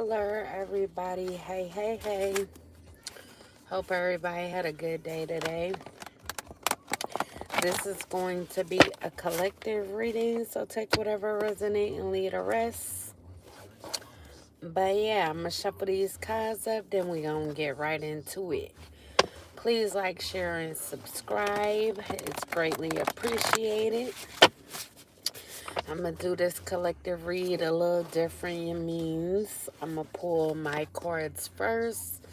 Hello, everybody. Hey, hey, hey. Hope everybody had a good day today. This is going to be a collective reading, so take whatever resonate and leave the rest. But yeah, I'm going to shuffle these cards up, then we're going to get right into it. Please like, share, and subscribe. It's greatly appreciated. I'm going to do this collective read a little different. It means I'm going to pull my cards first.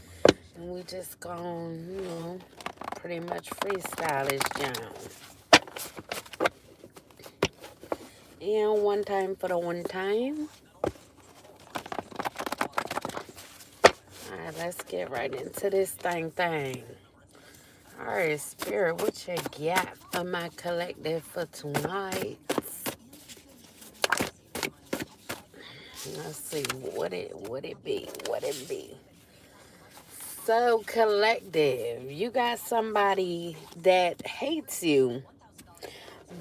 And we just gonna, pretty much freestyle this jam. And one time for the one time. Alright, let's get right into this thing. Alright, Spirit, what you got for my collective for tonight? Let's see, what it be? So, collective, you got somebody that hates you,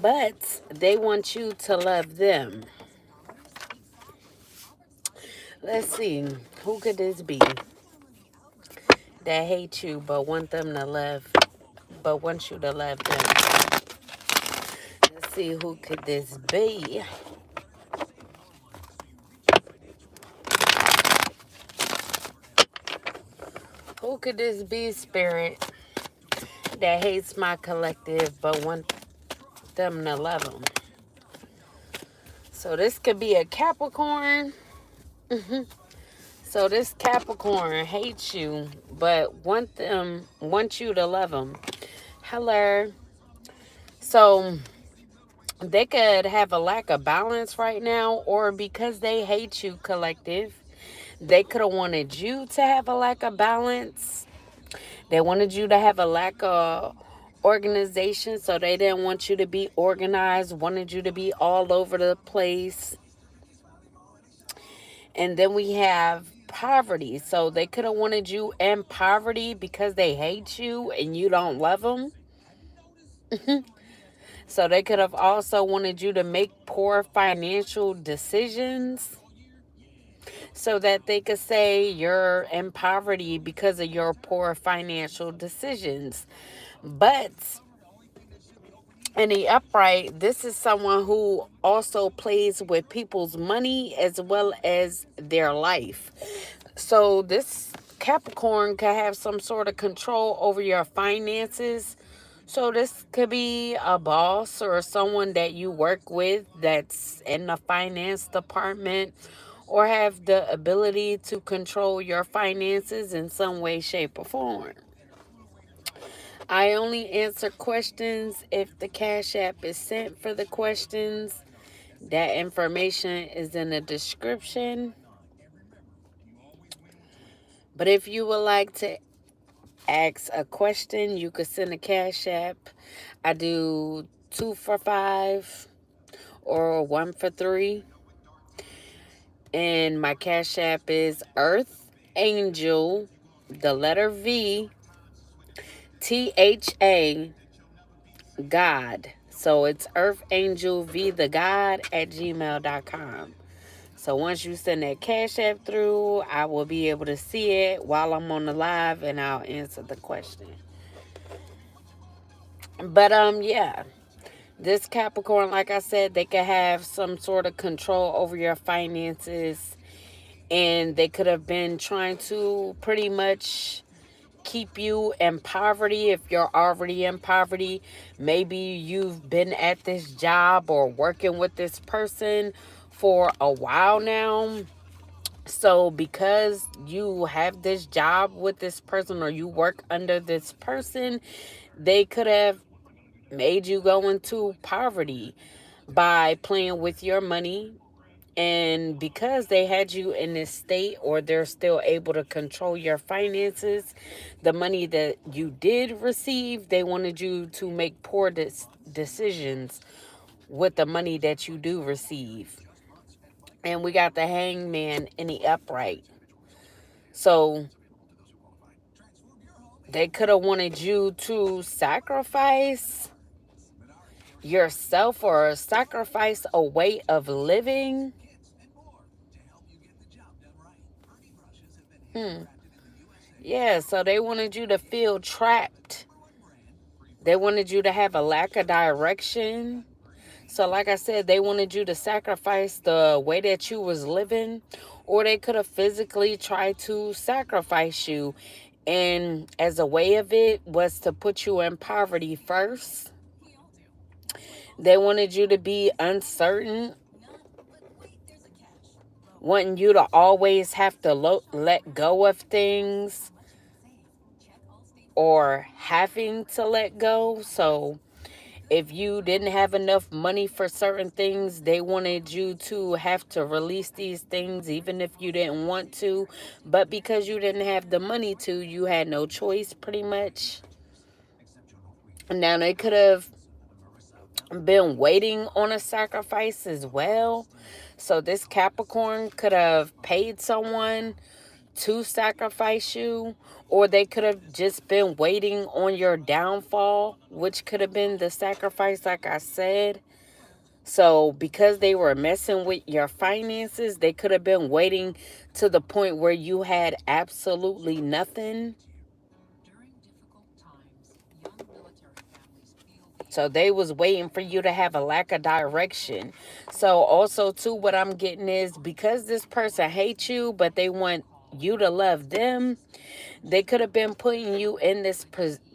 but they want you to love them. Let's see, who could this be that hate you but want them to love, but want you to love them? Let's see, who could this be? Who could this be, Spirit, that hates my collective but want them to love them? So this could be a Capricorn. So this Capricorn hates you but want you to love them. Hello. So they could have a lack of balance right now, or because they hate you, collective, they could have wanted you to have a lack of balance. They wanted you to have a lack of organization, so they didn't want you to be organized, wanted you to be all over the place. And then we have poverty. So they could have wanted you in poverty because they hate you and you don't love them. So they could have also wanted you to make poor financial decisions so that they could say you're in poverty because of your poor financial decisions. But in the upright, this is someone who also plays with people's money as well as their life. So this Capricorn could have some sort of control over your finances. So this could be a boss or someone that you work with that's in the finance department, or have the ability to control your finances in some way, shape, or form. I only answer questions if the Cash App is sent for the questions. That information is in the description. But if you would like to ask a question, you could send a Cash App. I do 2 for $5 or 1 for $3. And my Cash App is Earth Angel, the letter V, THA, God. So it's Earth Angel V the God at gmail.com. So once you send that Cash App through, I will be able to see it while I'm on the live, and I'll answer the question. But yeah. This Capricorn, like I said, they could have some sort of control over your finances, and they could have been trying to pretty much keep you in poverty. If you're already in poverty, maybe you've been at this job or working with this person for a while now. So because you have this job with this person or you work under this person, they could have made you go into poverty by playing with your money. And because they had you in this state, or they're still able to control your finances, the money that you did receive, they wanted you to make poor decisions with the money that you do receive. And we got the Hangman in the upright. So they could have wanted you to sacrifice yourself or sacrifice a way of living Yeah, so they wanted you to feel trapped. They wanted you to have a lack of direction. So like I said, they wanted you to sacrifice the way that you was living, or they could have physically tried to sacrifice you. And as a way of it was to put you in poverty first. They wanted you to be uncertain, wanting you to always have to let go of things or having to let go. So if you didn't have enough money for certain things, they wanted you to have to release these things even if you didn't want to. But because you didn't have the money to, you had no choice pretty much. Now they could have been waiting on a sacrifice as well. So this Capricorn could have paid someone to sacrifice you, or they could have just been waiting on your downfall, which could have been the sacrifice, like I said. So because they were messing with your finances, they could have been waiting to the point where you had absolutely nothing. So they was waiting for you to have a lack of direction. So also too, what I'm getting is because this person hates you, but they want you to love them, they could have been putting you in this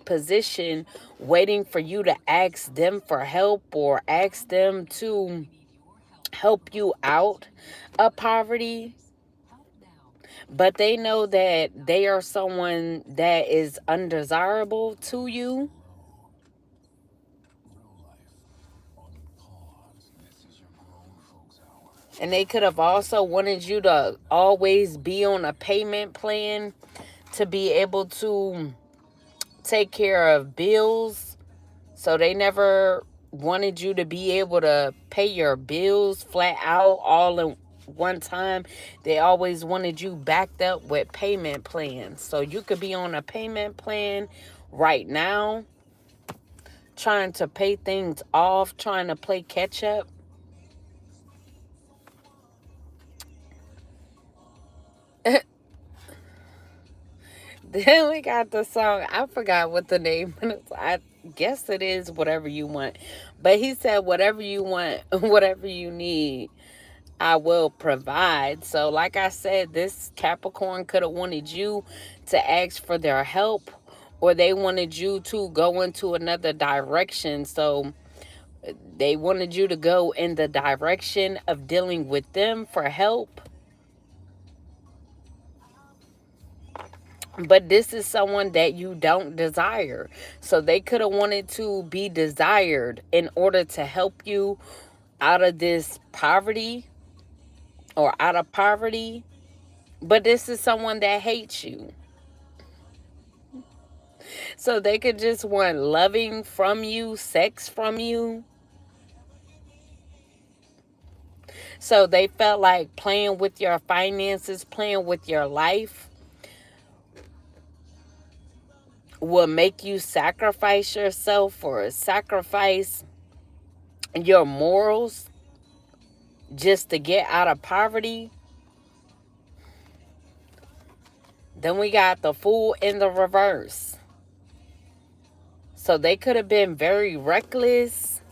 position waiting for you to ask them for help or ask them to help you out of poverty. But they know that they are someone that is undesirable to you. And they could have also wanted you to always be on a payment plan to be able to take care of bills. So they never wanted you to be able to pay your bills flat out all in one time. They always wanted you backed up with payment plans. So you could be on a payment plan right now, trying to pay things off, trying to play catch up. Then we got the song. I forgot what the name is. I guess it is Whatever You Want. But he said, whatever you want, whatever you need, I will provide. So like I said, this Capricorn could have wanted you to ask for their help, or they wanted you to go into another direction. So they wanted you to go in the direction of dealing with them for help. But this is someone that you don't desire. So they could have wanted to be desired in order to help you out of this poverty or out of poverty. But this is someone that hates you. So they could just want loving from you, sex from you. So they felt like playing with your finances, playing with your life will make you sacrifice yourself or sacrifice your morals just to get out of poverty. Then we got the Fool in the reverse. So they could have been very reckless,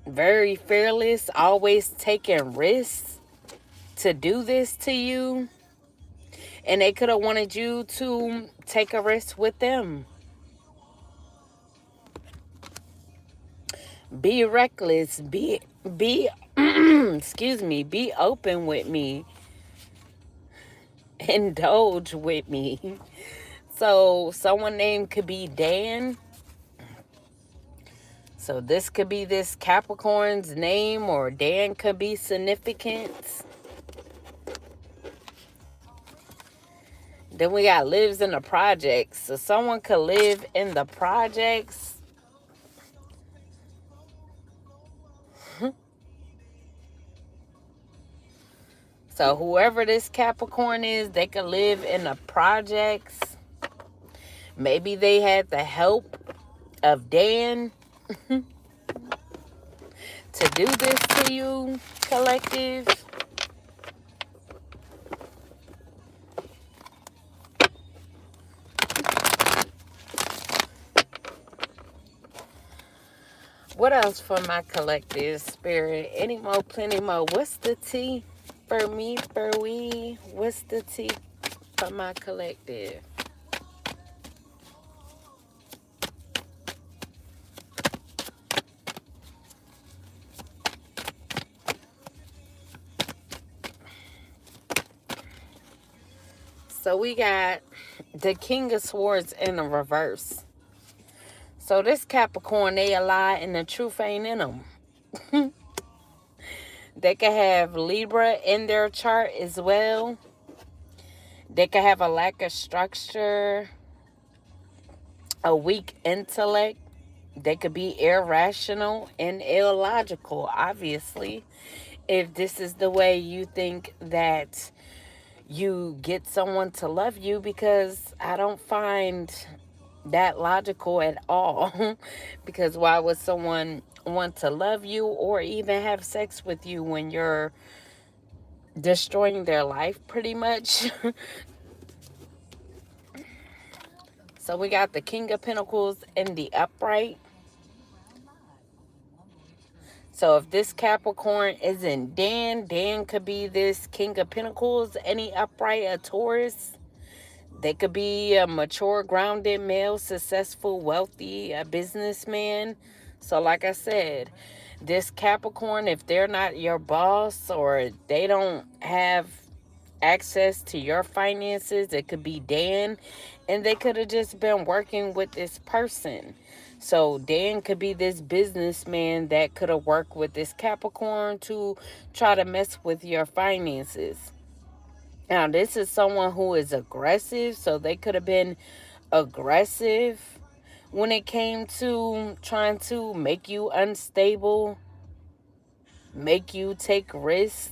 very fearless, always taking risks to do this to you. And they could have wanted you to take a risk with them. Be reckless, be excuse me, be open with me. Indulge with me. So someone named could be Dan. So this could be this Capricorn's name, or Dan could be significance. Then we got lives in the projects. So someone could live in the projects. So whoever this Capricorn is, they could live in the projects. Maybe they had the help of Dan to do this to you, collective. What else for my collective spirit? Any more, plenty more. What's the tea for me, for we? What's the tea for my collective? So we got the King of Swords in the reverse. So this Capricorn, they a lie and the truth ain't in them. They can have Libra in their chart as well. They can have a lack of structure, a weak intellect. They could be irrational and illogical, obviously. If this is the way you think that you get someone to love you, because I don't find that logical at all. Because why would someone want to love you or even have sex with you when you're destroying their life pretty much? So we got the King of Pentacles in the upright. So if this Capricorn isn't Dan could be this King of Pentacles, any upright, a Taurus. They could be a mature, grounded male, successful, wealthy, a businessman. So like I said, this Capricorn, if they're not your boss or they don't have access to your finances, it could be Dan, and they could have just been working with this person. So Dan could be this businessman that could have worked with this Capricorn to try to mess with your finances. Now, this is someone who is aggressive, so they could have been aggressive when it came to trying to make you unstable, make you take risks.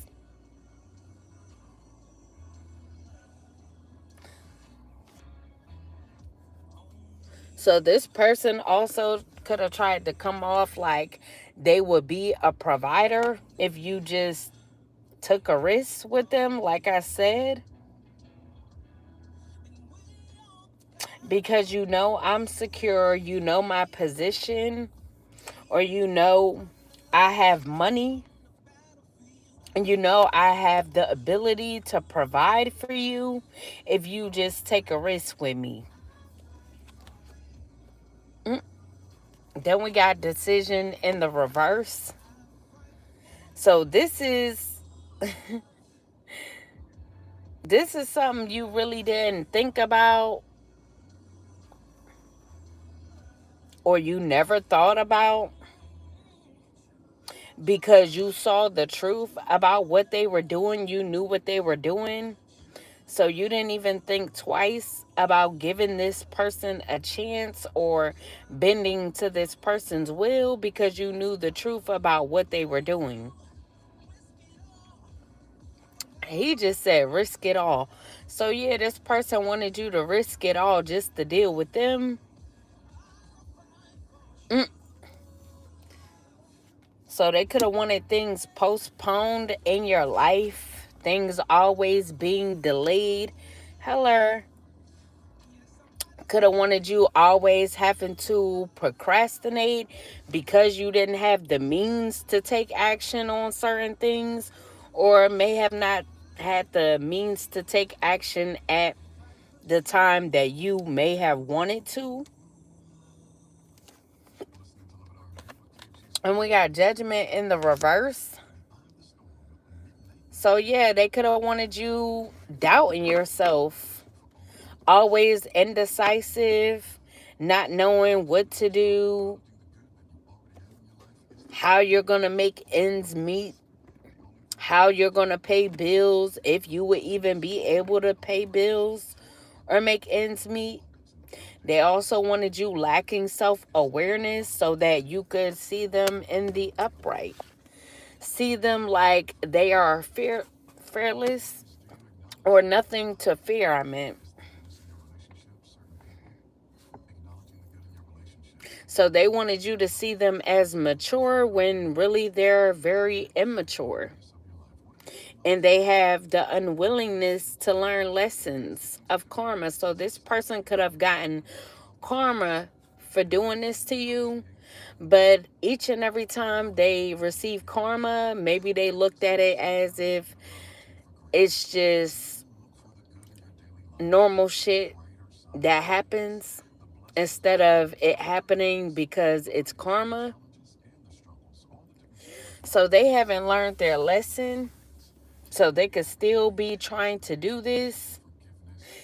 So this person also could have tried to come off like they would be a provider if you just took a risk with them, like I said. Because I'm secure, my position, or I have money, and I have the ability to provide for you if you just take a risk with me. Then we got decision in the reverse. So this is something you really didn't think about, or you never thought about, because you saw the truth about what they were doing. You knew what they were doing. So you didn't even think twice about giving this person a chance or bending to this person's will, because you knew the truth about what they were doing. He just said risk it all. So yeah, this person wanted you to risk it all just to deal with them. Mm. So they could have wanted things postponed in your life, things always being delayed. Hello. Could have wanted you always having to procrastinate because you didn't have the means to take action on certain things, or may have not had the means to take action at the time that you may have wanted to. And we got judgment in the reverse. So yeah, they could have wanted you doubting yourself, always indecisive, not knowing what to do, how you're going to make ends meet, how you're going to pay bills, if you would even be able to pay bills or make ends meet. They also wanted you lacking self-awareness so that you could see them in the upright. See them like they are fearless, or nothing to fear, I meant. So they wanted you to see them as mature when really they're very immature. And they have the unwillingness to learn lessons of karma. So this person could have gotten karma for doing this to you, But each and every time they receive karma, maybe they looked at it as if it's just normal shit that happens instead of it happening because it's karma. So they haven't learned their lesson. So they could still be trying to do this,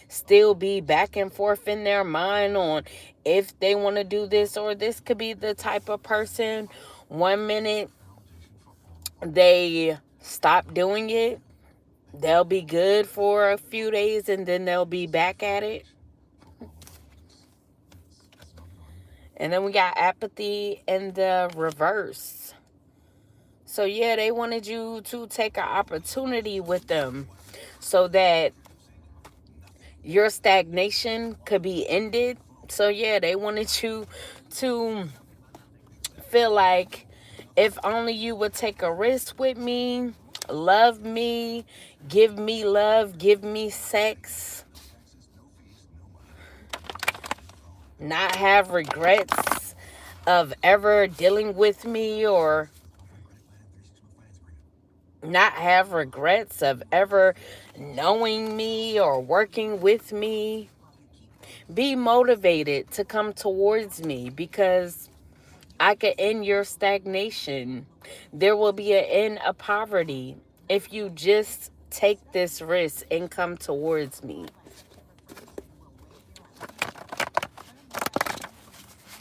still be back and forth in their mind on if they want to do this, or this could be the type of person 1 minute they stop doing it, they'll be good for a few days and then they'll be back at it. And then we got apathy in the reverse. So yeah, they wanted you to take an opportunity with them so that your stagnation could be ended. So yeah, they wanted you to feel like if only you would take a risk with me, love me, give me love, give me sex, not have regrets of ever dealing with me, or not have regrets of ever knowing me or working with me. Be motivated to come towards me because I could end your stagnation. There will be an end of poverty if you just take this risk and come towards me.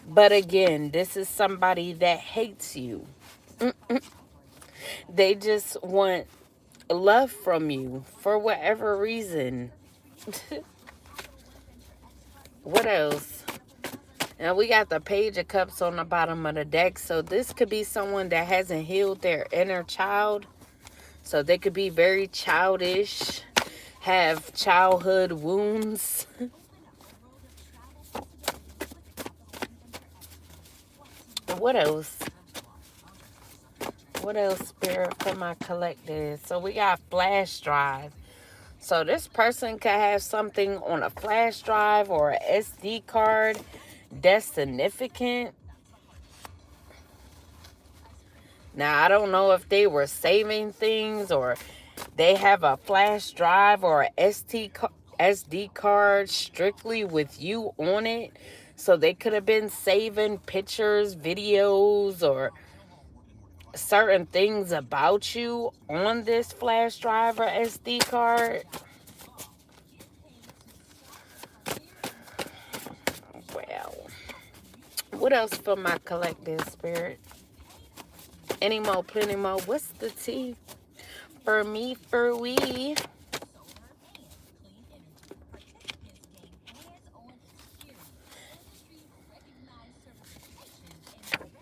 But again, this is somebody that hates you. They just want love from you for whatever reason. What else? Now we got the Page of Cups on the bottom of the deck. So this could be someone that hasn't healed their inner child. So they could be very childish, have childhood wounds. What else? What else, Spirit, for my collective? So we got flash drive. So this person could have something on a flash drive or a SD card that's significant. Now, I don't know if they were saving things or they have a flash drive or a SD card strictly with you on it. So they could have been saving pictures, videos, or certain things about you on this flash drive or SD card. Well, what else for my collective, Spirit? Any more, plenty more. What's the tea? For me, for we.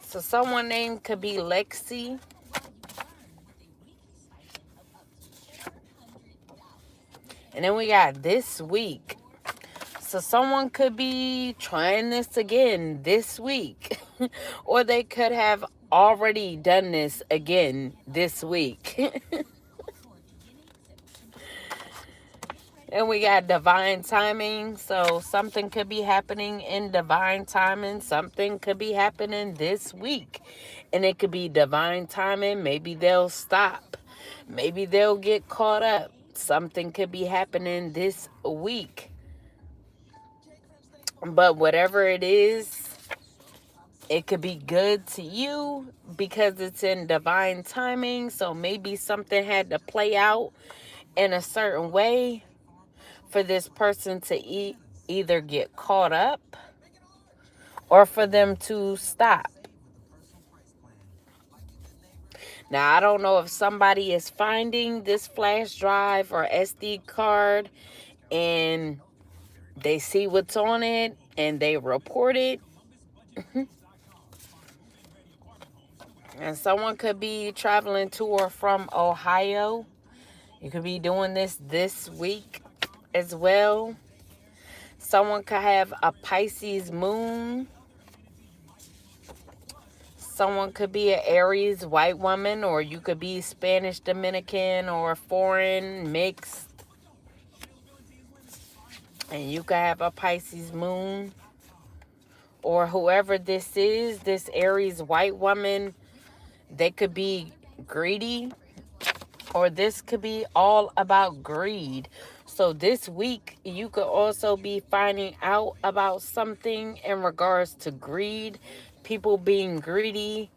So someone named could be Lexi. And then we got this week. So someone could be trying this again this week. Or they could have already done this again this week. And we got divine timing. So something could be happening in divine timing. Something could be happening this week. And it could be divine timing. Maybe they'll stop. Maybe they'll get caught up. Something could be happening this week. But whatever it is, it could be good to you because it's in divine timing. So maybe something had to play out in a certain way for this person to either get caught up or for them to stop. Now, I don't know if somebody is finding this flash drive or SD card and they see what's on it and they report it. And someone could be traveling to or from Ohio. You could be doing this week as well. Someone could have a Pisces moon. Someone could be an Aries white woman, or you could be Spanish Dominican or foreign mixed. And you could have a Pisces moon. or whoever this is, this Aries white woman, they could be greedy, or this could be all about greed. So this week, you could also be finding out about something in regards to greed, people being greedy.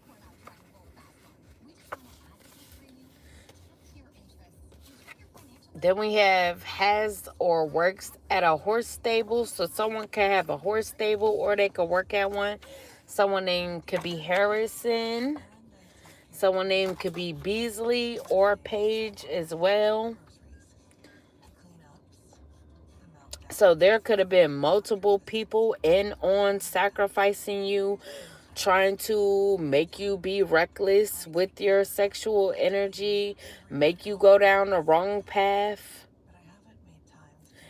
Then we have has or works at a horse stable. So someone can have a horse stable or they could work at one. Someone named could be Harrison. Someone named could be Beasley or Page as well. So there could have been multiple people in on sacrificing you, trying to make you be reckless with your sexual energy, make you go down the wrong path.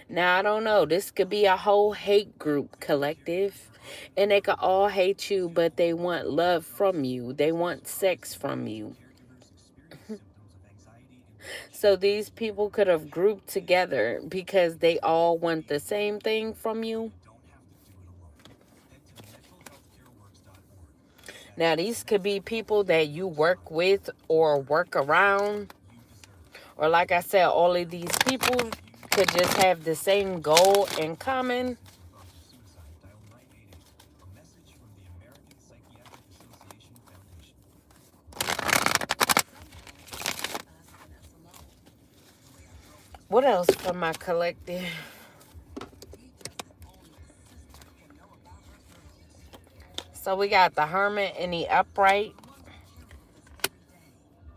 Now, I don't know. This could be a whole hate group collective. And they could all hate you, but they want love from you. They want sex from you. So these people could have grouped together because they all want the same thing from you. Now, these could be people that you work with or work around. Or like I said, all of these people could just have the same goal in common. What else from my collective? So we got the Hermit and the Upright.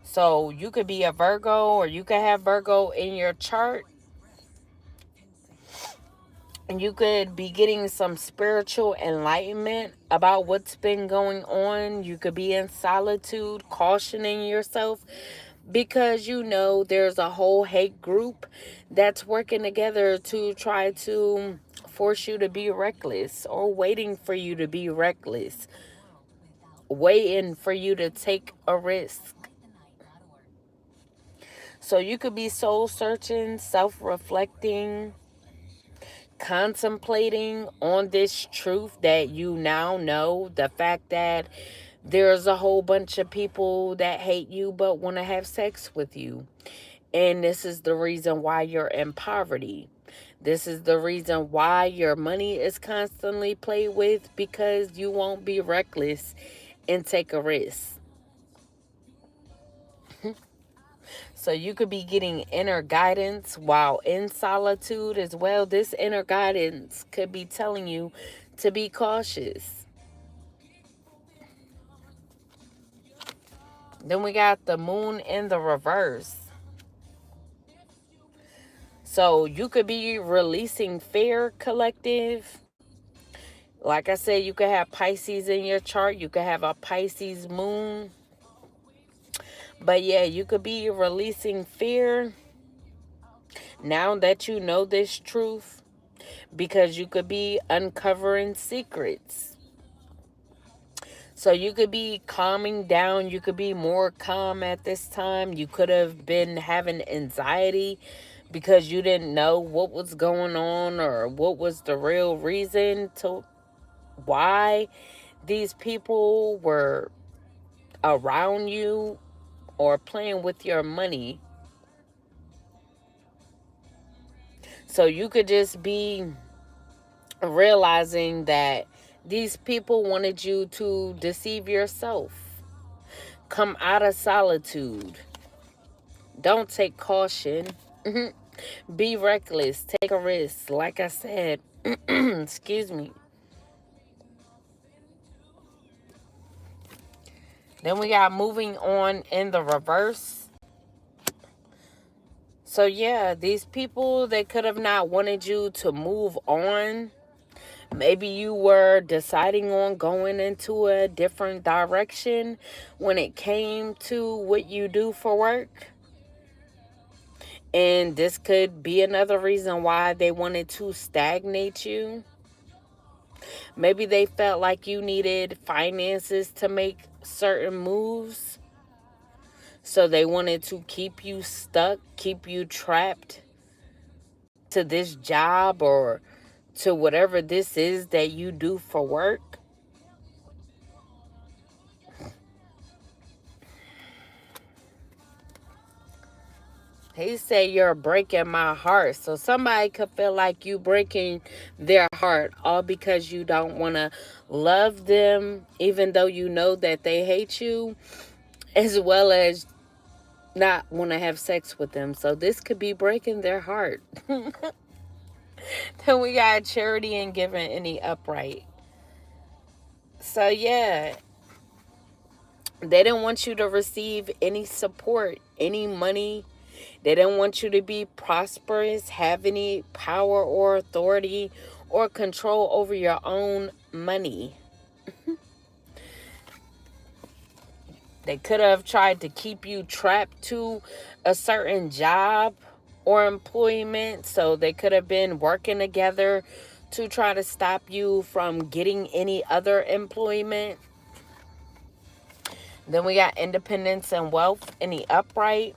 So you could be a Virgo or you could have Virgo in your chart. And you could be getting some spiritual enlightenment about what's been going on. You could be in solitude, cautioning yourself because you know there's a whole hate group that's working together to try to force you to be reckless or waiting for you to be reckless, waiting for you to take a risk. So you could be soul searching, self-reflecting, contemplating on this truth that you now know, the fact that there's a whole bunch of people that hate you but want to have sex with you. And this is the reason why you're in poverty. This is the reason why your money is constantly played with, because you won't be reckless and take a risk. So you could be getting inner guidance while in solitude as well. This inner guidance could be telling you to be cautious. Then we got the Moon in the reverse. So you could be releasing fear, collective. Like I said, you could have Pisces in your chart. You could have a Pisces moon. But yeah, you could be releasing fear now that you know this truth, because you could be uncovering secrets. So you could be calming down. You could be more calm at this time. You could have been having anxiety because you didn't know what was going on or what was the real reason to why these people were around you or playing with your money. So you could just be realizing that these people wanted you to deceive yourself. Come out of solitude. Don't take caution. Be reckless. Take a risk. Like I said, excuse me. Then we got moving on in the reverse. So yeah, these people, they could have not wanted you to move on. Maybe you were deciding on going into a different direction when it came to what you do for work. And this could be another reason why they wanted to stagnate you. Maybe they felt like you needed finances to make certain moves. So they wanted to keep you stuck, keep you trapped to this job or to whatever this is that you do for work. He said, you're breaking my heart. So somebody could feel like you breaking their heart, all because you don't want to love them, even though you know that they hate you, as well as not want to have sex with them. So this could be breaking their heart. Then we got charity and giving in the upright. So yeah, they didn't want you to receive any support, any money. They didn't want you to be prosperous, have any power or authority or control over your own money. They could have tried to keep you trapped to a certain job or employment. So they could have been working together to try to stop you from getting any other employment. Then we got independence and wealth in the upright.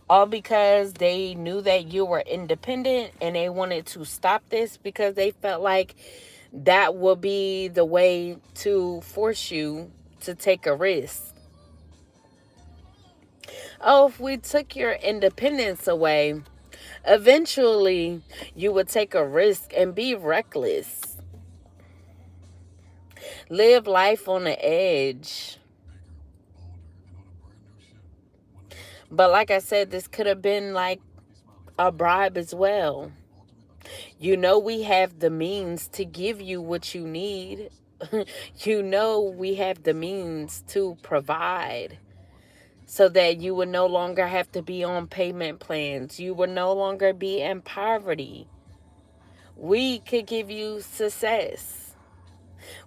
All because they knew that you were independent and they wanted to stop this because they felt like that would be the way to force you to take a risk. Oh, if we took your independence away, eventually you would take a risk and be reckless. Live life on the edge. But like I said, this could have been like a bribe as well. You know we have the means to give you what you need. You know we have the means to provide so that you would no longer have to be on payment plans. You would no longer be in poverty. We could give you success.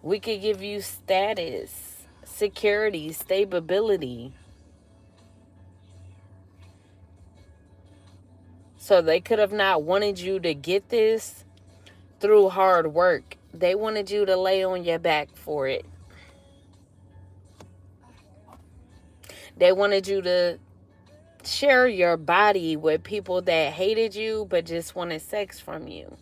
We could give you status, security, stability. So they could have not wanted you to get this through hard work. They wanted you to lay on your back for it. They wanted you to share your body with people that hated you but just wanted sex from you.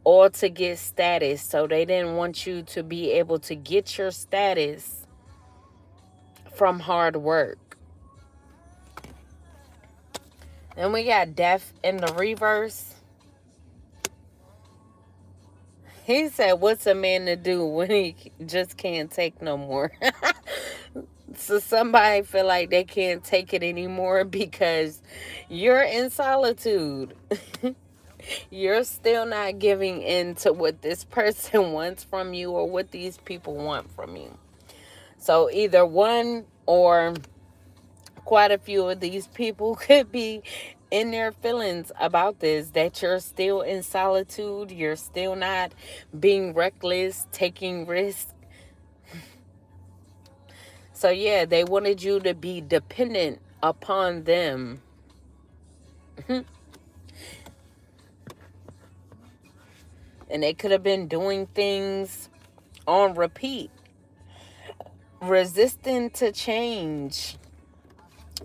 Or to get status. So they didn't want you to be able to get your status from hard work. Then we got death in the reverse. He said, what's a man to do when he just can't take no more? So somebody feel like they can't take it anymore because you're in solitude. You're still not giving in to what this person wants from you or what these people want from you. So either one or quite a few of these people could be in their feelings about this, that you're still in solitude, you're still not being reckless, taking risks. So yeah, they wanted you to be dependent upon them. And they could have been doing things on repeat, resistant to change.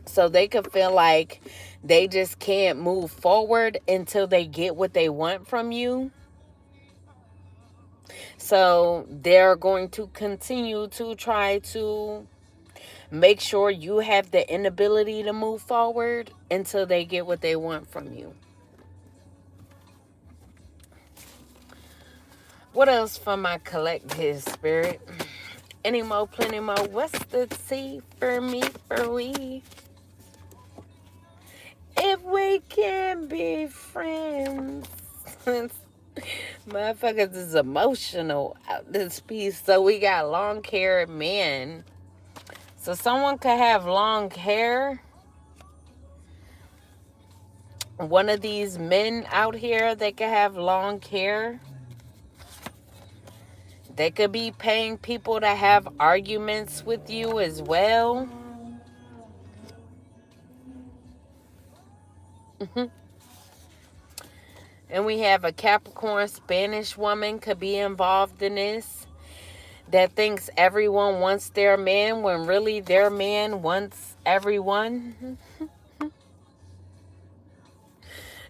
So they could feel like they just can't move forward until they get what they want from you. So they're going to continue to try to make sure you have the inability to move forward until they get what they want from you. What else from my collective spirit? Any more, plenty more. What's the tea for me, for we? If we can be friends. Motherfuckers is emotional out this piece. So we got long-haired men. So someone could have long hair. One of these men out here, they could have long hair. They could be paying people to have arguments with you as well. And we have a Capricorn Spanish woman could be involved in this, that thinks everyone wants their man when really their man wants everyone.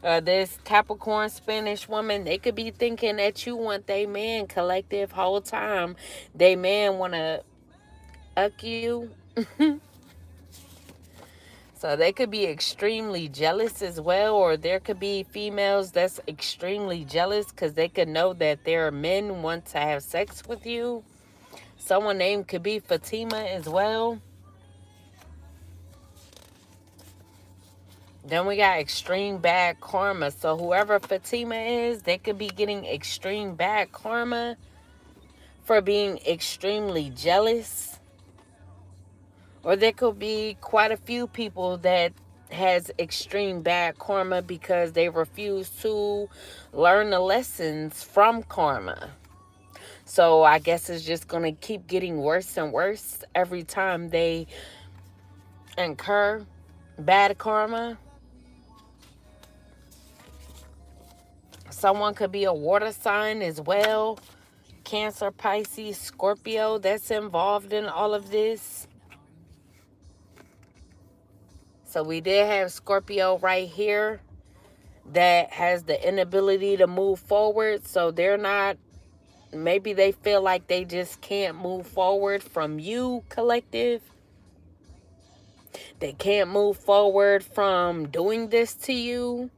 This Capricorn Spanish woman, they could be thinking that you want their man collective whole time. They man want to uck you. So they could be extremely jealous as well, or there could be females that's extremely jealous because they could know that their men want to have sex with you. Someone named could be Fatima as well. Then we got extreme bad karma. So whoever Fatima is, they could be getting extreme bad karma for being extremely jealous. Or there could be quite a few people that has extreme bad karma because they refuse to learn the lessons from karma. So I guess it's just going to keep getting worse and worse every time they incur bad karma. Someone could be a water sign as well. Cancer, Pisces, Scorpio, that's involved in all of this. So we did have Scorpio right here that has the inability to move forward. So they're not, maybe they feel like they just can't move forward from you, collective. They can't move forward from doing this to you.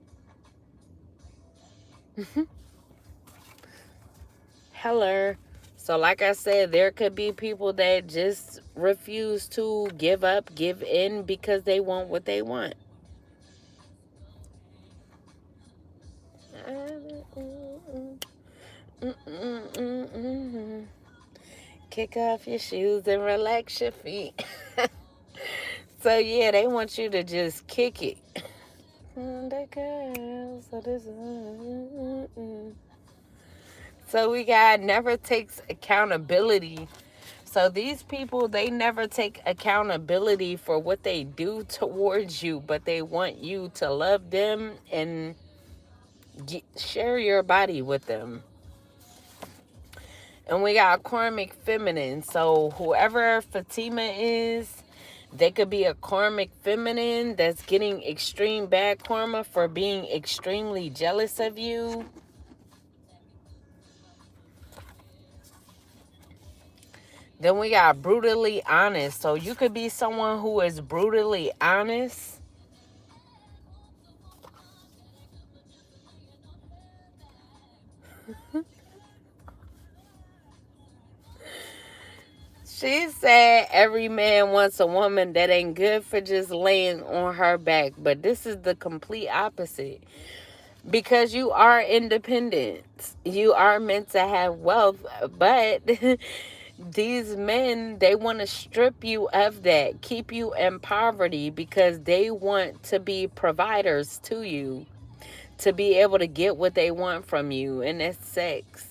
Hello. So like I said, there could be people that just refuse to give up, give in because they want what they want. Kick off your shoes and relax your feet. So yeah, they want you to just kick it. So we got never takes accountability. So these people, they never take accountability for what they do towards you, but they want you to love them and share your body with them. And we got karmic feminine. So whoever Fatima is, they could be a karmic feminine that's getting extreme bad karma for being extremely jealous of you. Then we got brutally honest. So you could be someone who is brutally honest. She said every man wants a woman that ain't good for just laying on her back. But this is the complete opposite. Because you are independent. You are meant to have wealth. But these men, they want to strip you of that. Keep you in poverty because they want to be providers to you. To be able to get what they want from you. And that's sex.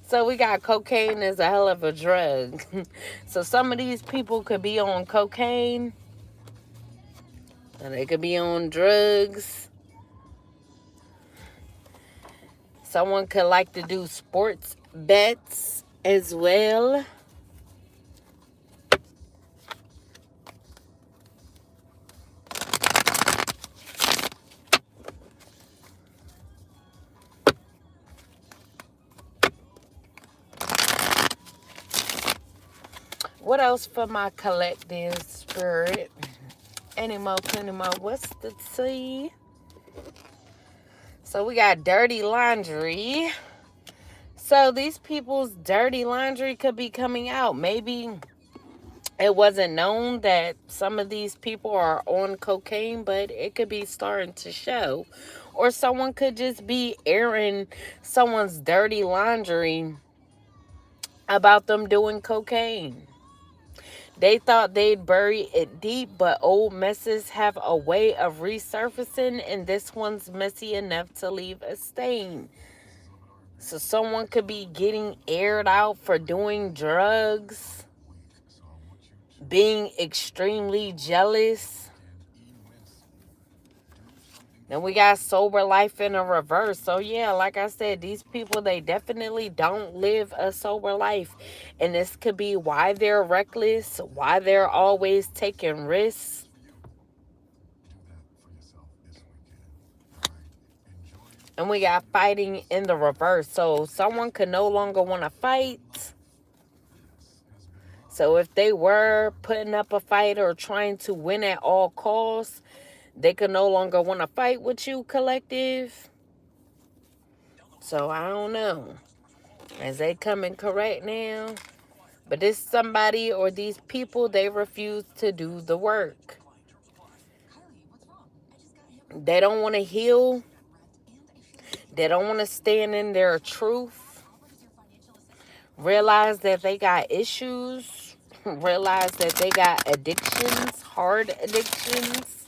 So we got cocaine as a hell of a drug. So some of these people could be on cocaine. And they could be on drugs. Someone could like to do sports bets as well. What else for my collective spirit? Any more, plenty more. What's the tea? So we got dirty laundry. So these people's dirty laundry could be coming out. Maybe it wasn't known that some of these people are on cocaine, but it could be starting to show. Or someone could just be airing someone's dirty laundry about them doing cocaine. They thought they'd bury it deep, but old messes have a way of resurfacing, and this one's messy enough to leave a stain. So someone could be getting aired out for doing drugs, being extremely jealous. Then we got sober life in a reverse. So yeah, like I said, these people, they definitely don't live a sober life. And this could be why they're reckless, why they're always taking risks. And we got fighting in the reverse. So someone could no longer want to fight. So if they were putting up a fight or trying to win at all costs, they could no longer want to fight with you, collective. So I don't know. Is they coming correct now? But this somebody or these people, they refuse to do the work. They don't want to heal. They don't want to stand in their truth. Realize that they got issues. Realize that they got addictions, hard addictions.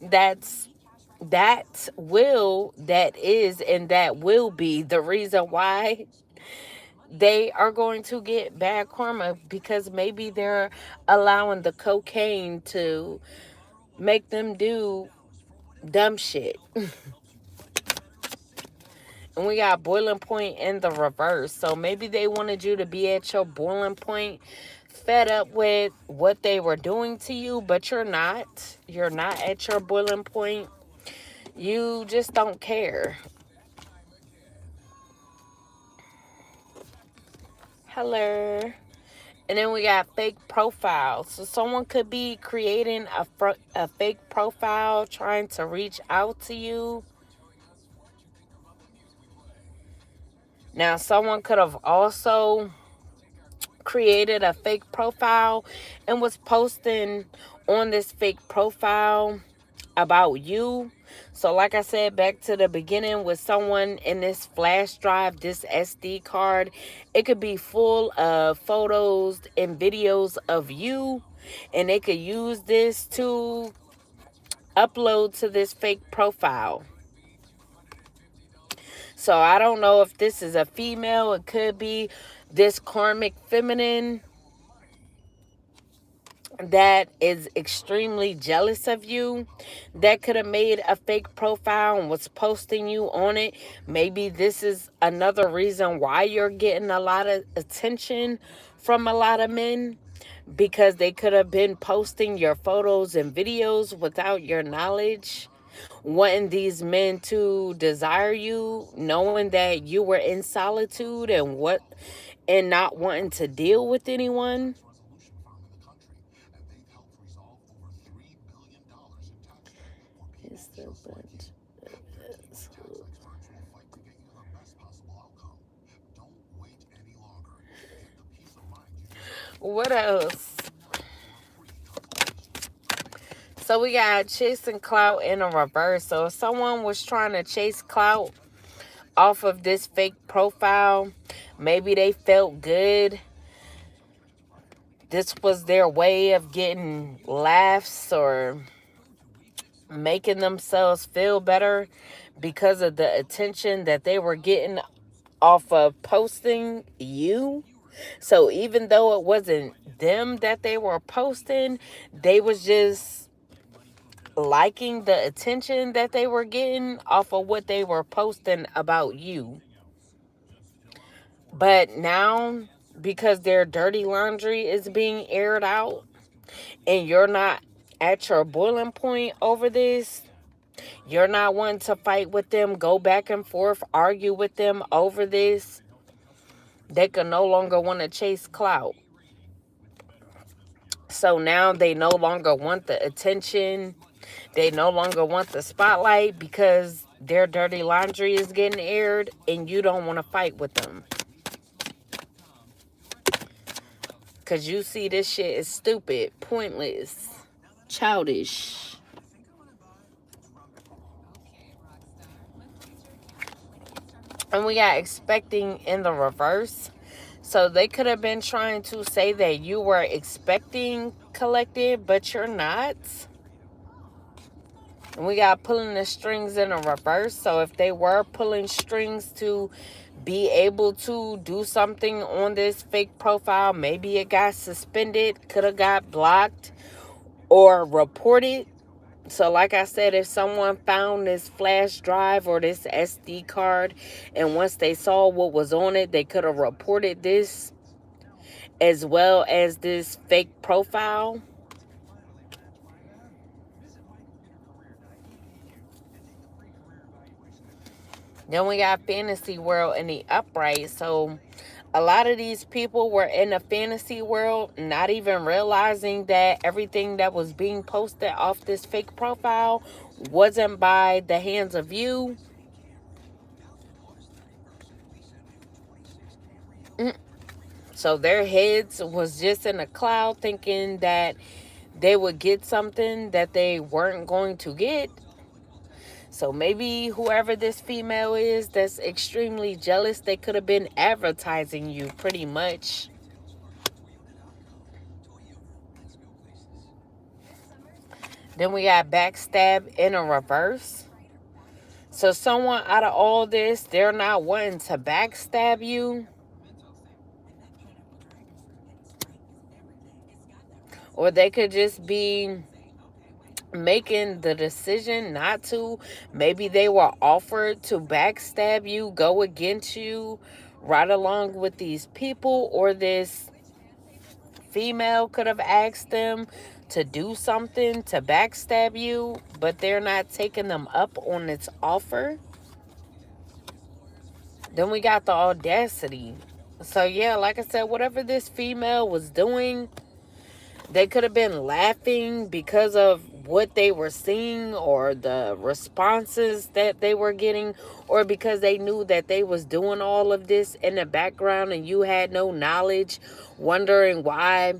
That is and that will be the reason why they are going to get bad karma, because maybe they're allowing the cocaine to make them do dumb shit. And we got boiling point in the reverse. So maybe they wanted you to be at your boiling point, fed up with what they were doing to you, but you're not. You're not at your boiling point. You just don't care. Hello. And then we got fake profiles. So someone could be creating a fake profile trying to reach out to you. Now, someone could have also created a fake profile and was posting on this fake profile about you. So like I said, back to the beginning, with someone in this flash drive, this SD card, it could be full of photos and videos of you, and they could use this to upload to this fake profile. So I don't know if this is a female. It could be this karmic feminine that is extremely jealous of you, that could have made a fake profile and was posting you on it. Maybe this is another reason why you're getting a lot of attention from a lot of men, because they could have been posting your photos and videos without your knowledge, wanting these men to desire you, knowing that you were in solitude and not wanting to deal with anyone. What else? So we got chasing clout in a reverse. So if someone was trying to chase clout off of this fake profile, maybe they felt good. This was their way of getting laughs or making themselves feel better because of the attention that they were getting off of posting you. So even though it wasn't them that they were posting, they was just liking the attention that they were getting off of what they were posting about you. But now, because their dirty laundry is being aired out and you're not at your boiling point over this, you're not wanting to fight with them, go back and forth, argue with them over this, they can no longer want to chase clout. So now they no longer want the attention. They no longer want the spotlight because their dirty laundry is getting aired and you don't want to fight with them. Because you see this shit is stupid, pointless, childish. And we got expecting in the reverse. So they could have been trying to say that you were expecting, collective, but you're not. And we got pulling the strings in a reverse. So if they were pulling strings to be able to do something on this fake profile, maybe it got suspended, could have got blocked or reported. So like I said, if someone found this flash drive or this SD card, and once they saw what was on it, they could have reported this as well as this fake profile. Then we got fantasy world in the upright. So A lot of these people were in a fantasy world, not even realizing that everything that was being posted off this fake profile wasn't by the hands of you. So their heads was just in a cloud thinking that they would get something that they weren't going to get. So maybe whoever this female is that's extremely jealous, they could have been advertising you pretty much. Then we got backstab in a reverse. So someone out of all this, they're not wanting to backstab you. Or they could just be making the decision not to. Maybe they were offered to backstab you, go against you, right along with these people. Or this female could have asked them to do something to backstab you, but they're not taking them up on its offer. Then we got the audacity. So yeah, like I said, whatever this female was doing, they could have been laughing because of what they were seeing or the responses that they were getting, or because they knew that they was doing all of this in the background and you had no knowledge, wondering why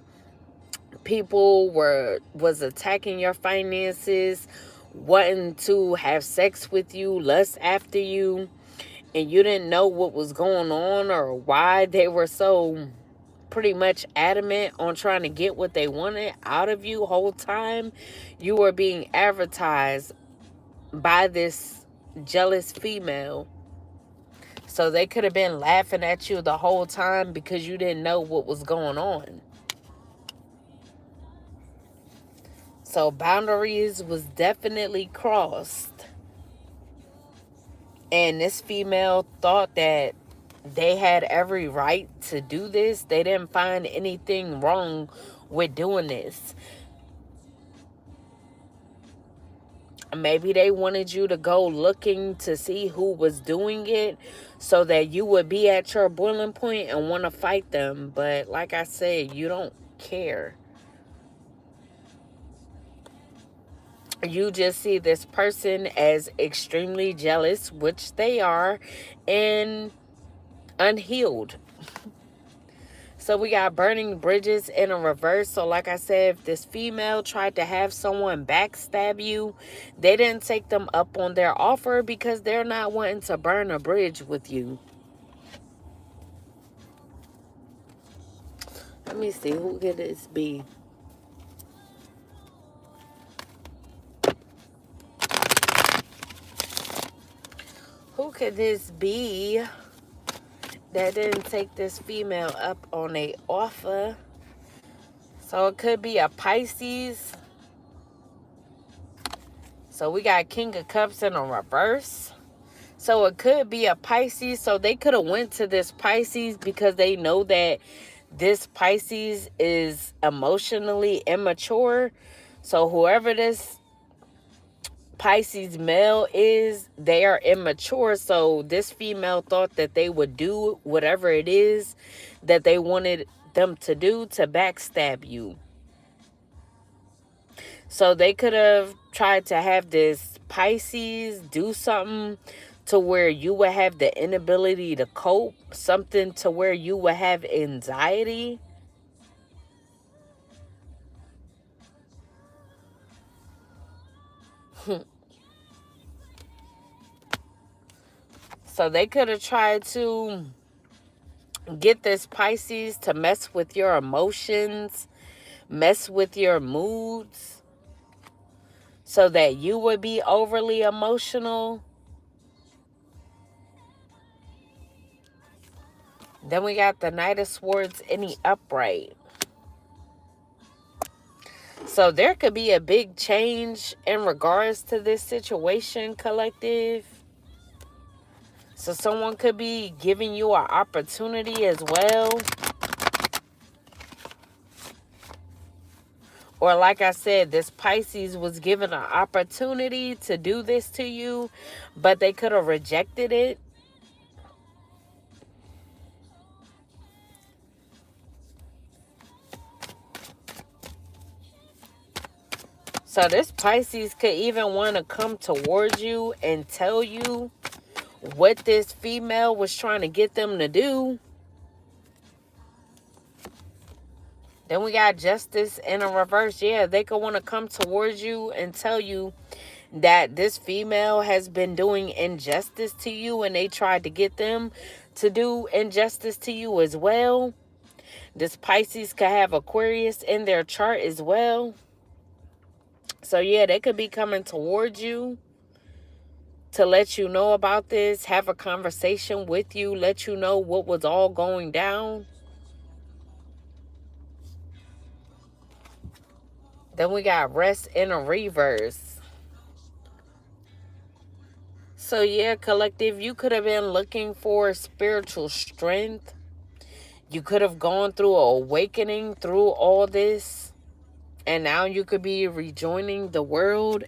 people was attacking your finances, wanting to have sex with you, lust after you, and you didn't know what was going on or why they were so pretty much adamant on trying to get what they wanted out of you. Whole time you were being advertised by this jealous female. So they could have been laughing at you the whole time because you didn't know what was going on. So boundaries was definitely crossed. And this female thought that they had every right to do this. They didn't find anything wrong with doing this. Maybe they wanted you to go looking to see who was doing it so that you would be at your boiling point and want to fight them. But like I said, you don't care. You just see this person as extremely jealous, which they are, and unhealed. So we got burning bridges in a reverse. So like I said, if this female tried to have someone backstab you, they didn't take them up on their offer because they're not wanting to burn a bridge with you. Let me see, who could this be? Who could this be that didn't take this female up on a offer? So it could be a Pisces. So we got King of Cups in a reverse. So it could be a Pisces. So they could have went to this Pisces because they know that this Pisces is emotionally immature. So whoever this Pisces male is, they are immature. So this female thought that they would do whatever it is that they wanted them to do to backstab you. So they could have tried to have this Pisces do something to where you would have the inability to cope, something to where you would have anxiety. So they could have tried to get this Pisces to mess with your emotions, mess with your moods, so that you would be overly emotional. Then we got the Knight of Swords in the upright. So there could be a big change in regards to this situation, collective. So someone could be giving you an opportunity as well. Or like I said, this Pisces was given an opportunity to do this to you, but they could have rejected it. So this Pisces could even want to come towards you and tell you what this female was trying to get them to do. Then we got Justice in a reverse. Yeah, they could want to come towards you and tell you that this female has been doing injustice to you and they tried to get them to do injustice to you as well. This Pisces could have Aquarius in their chart as well. So yeah, they could be coming towards you to let you know about this, have a conversation with you, let you know what was all going down. Then we got Rest in a reverse. So yeah, collective, you could have been looking for spiritual strength. You could have gone through an awakening through all this. And now you could be rejoining the world.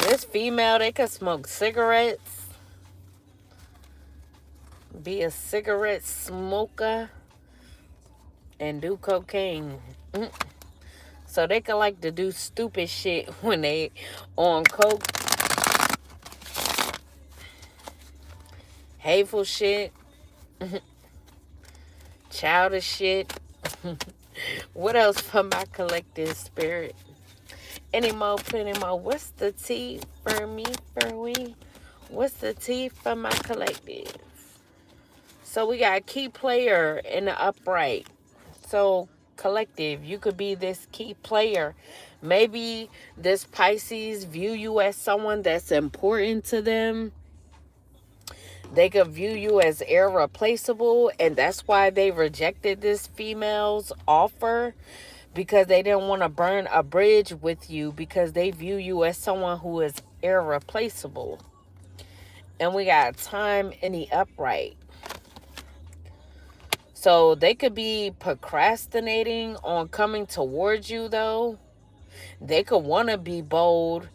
This female, they could smoke cigarettes. Be a cigarette smoker. And do cocaine. So they could like to do stupid shit when they on coke. Hateful shit. Childish shit. What else for my collective spirit? Any more, plenty more. What's the tea for me, for we? What's the tea for my collective? So we got key player in the upright. So collective, you could be this key player. Maybe this Pisces view you as someone that's important to them. They could view you as irreplaceable, and that's why they rejected this female's offer, because they didn't want to burn a bridge with you, because they view you as someone who is irreplaceable. And we got time in the upright. So they could be procrastinating on coming towards you, though. They could want to be bold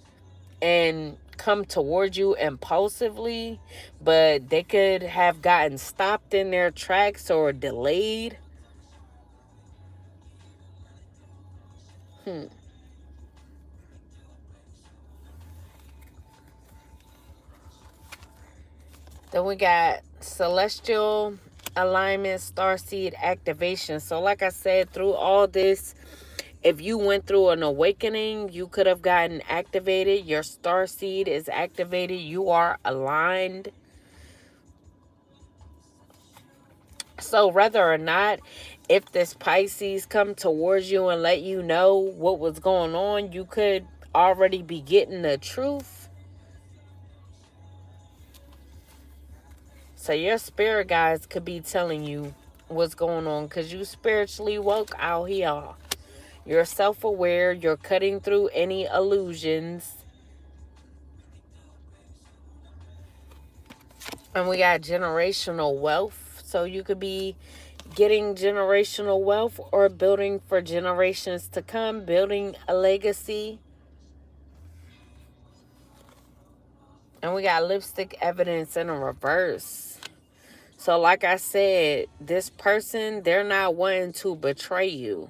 and come towards you impulsively, but they could have gotten stopped in their tracks or delayed. Then we got celestial alignment, starseed activation. So like I said, through all this, if you went through an awakening, you could have gotten activated. Your starseed is activated. You are aligned. So whether or not, if this Pisces come towards you and let you know what was going on, you could already be getting the truth. So your spirit guides could be telling you what's going on, because you spiritually woke out here. You're self-aware. You're cutting through any illusions. And we got generational wealth. So you could be getting generational wealth or building for generations to come, building a legacy. And we got lipstick evidence in a reverse. So like I said, this person, they're not wanting to betray you.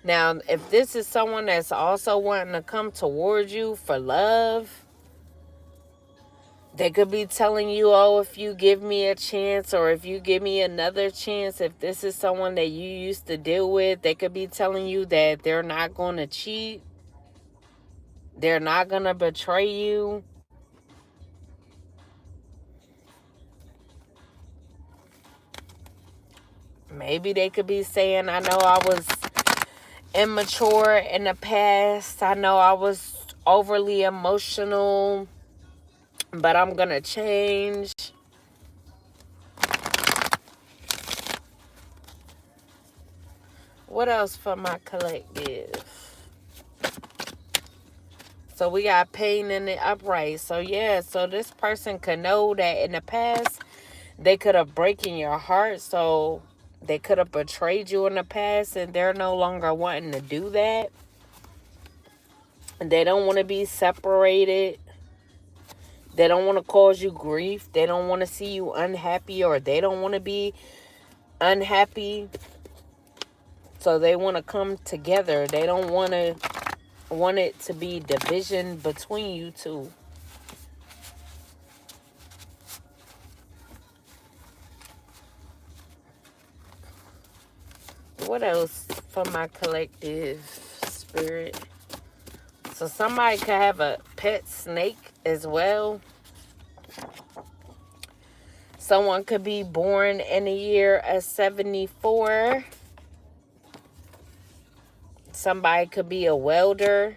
Now, if this is someone that's also wanting to come towards you for love, they could be telling you, oh, if you give me a chance, or if you give me another chance, if this is someone that you used to deal with, they could be telling you that they're not going to cheat. They're not going to betray you. Maybe they could be saying, I know I was immature in the past. I know I was overly emotional, but I'm going to change. What else for my collective? So we got pain in the upright. So yeah, so this person could know that in the past, they could have broken your heart. So they could have betrayed you in the past, and they're no longer wanting to do that. They don't want to be separated. They don't want to cause you grief. They don't want to see you unhappy, or they don't want to be unhappy. So they want to come together. They don't want it to be division between you two. What else for my collective spirit? So somebody could have a pet snake as well. Someone could be born in the year of 74. Somebody could be a welder.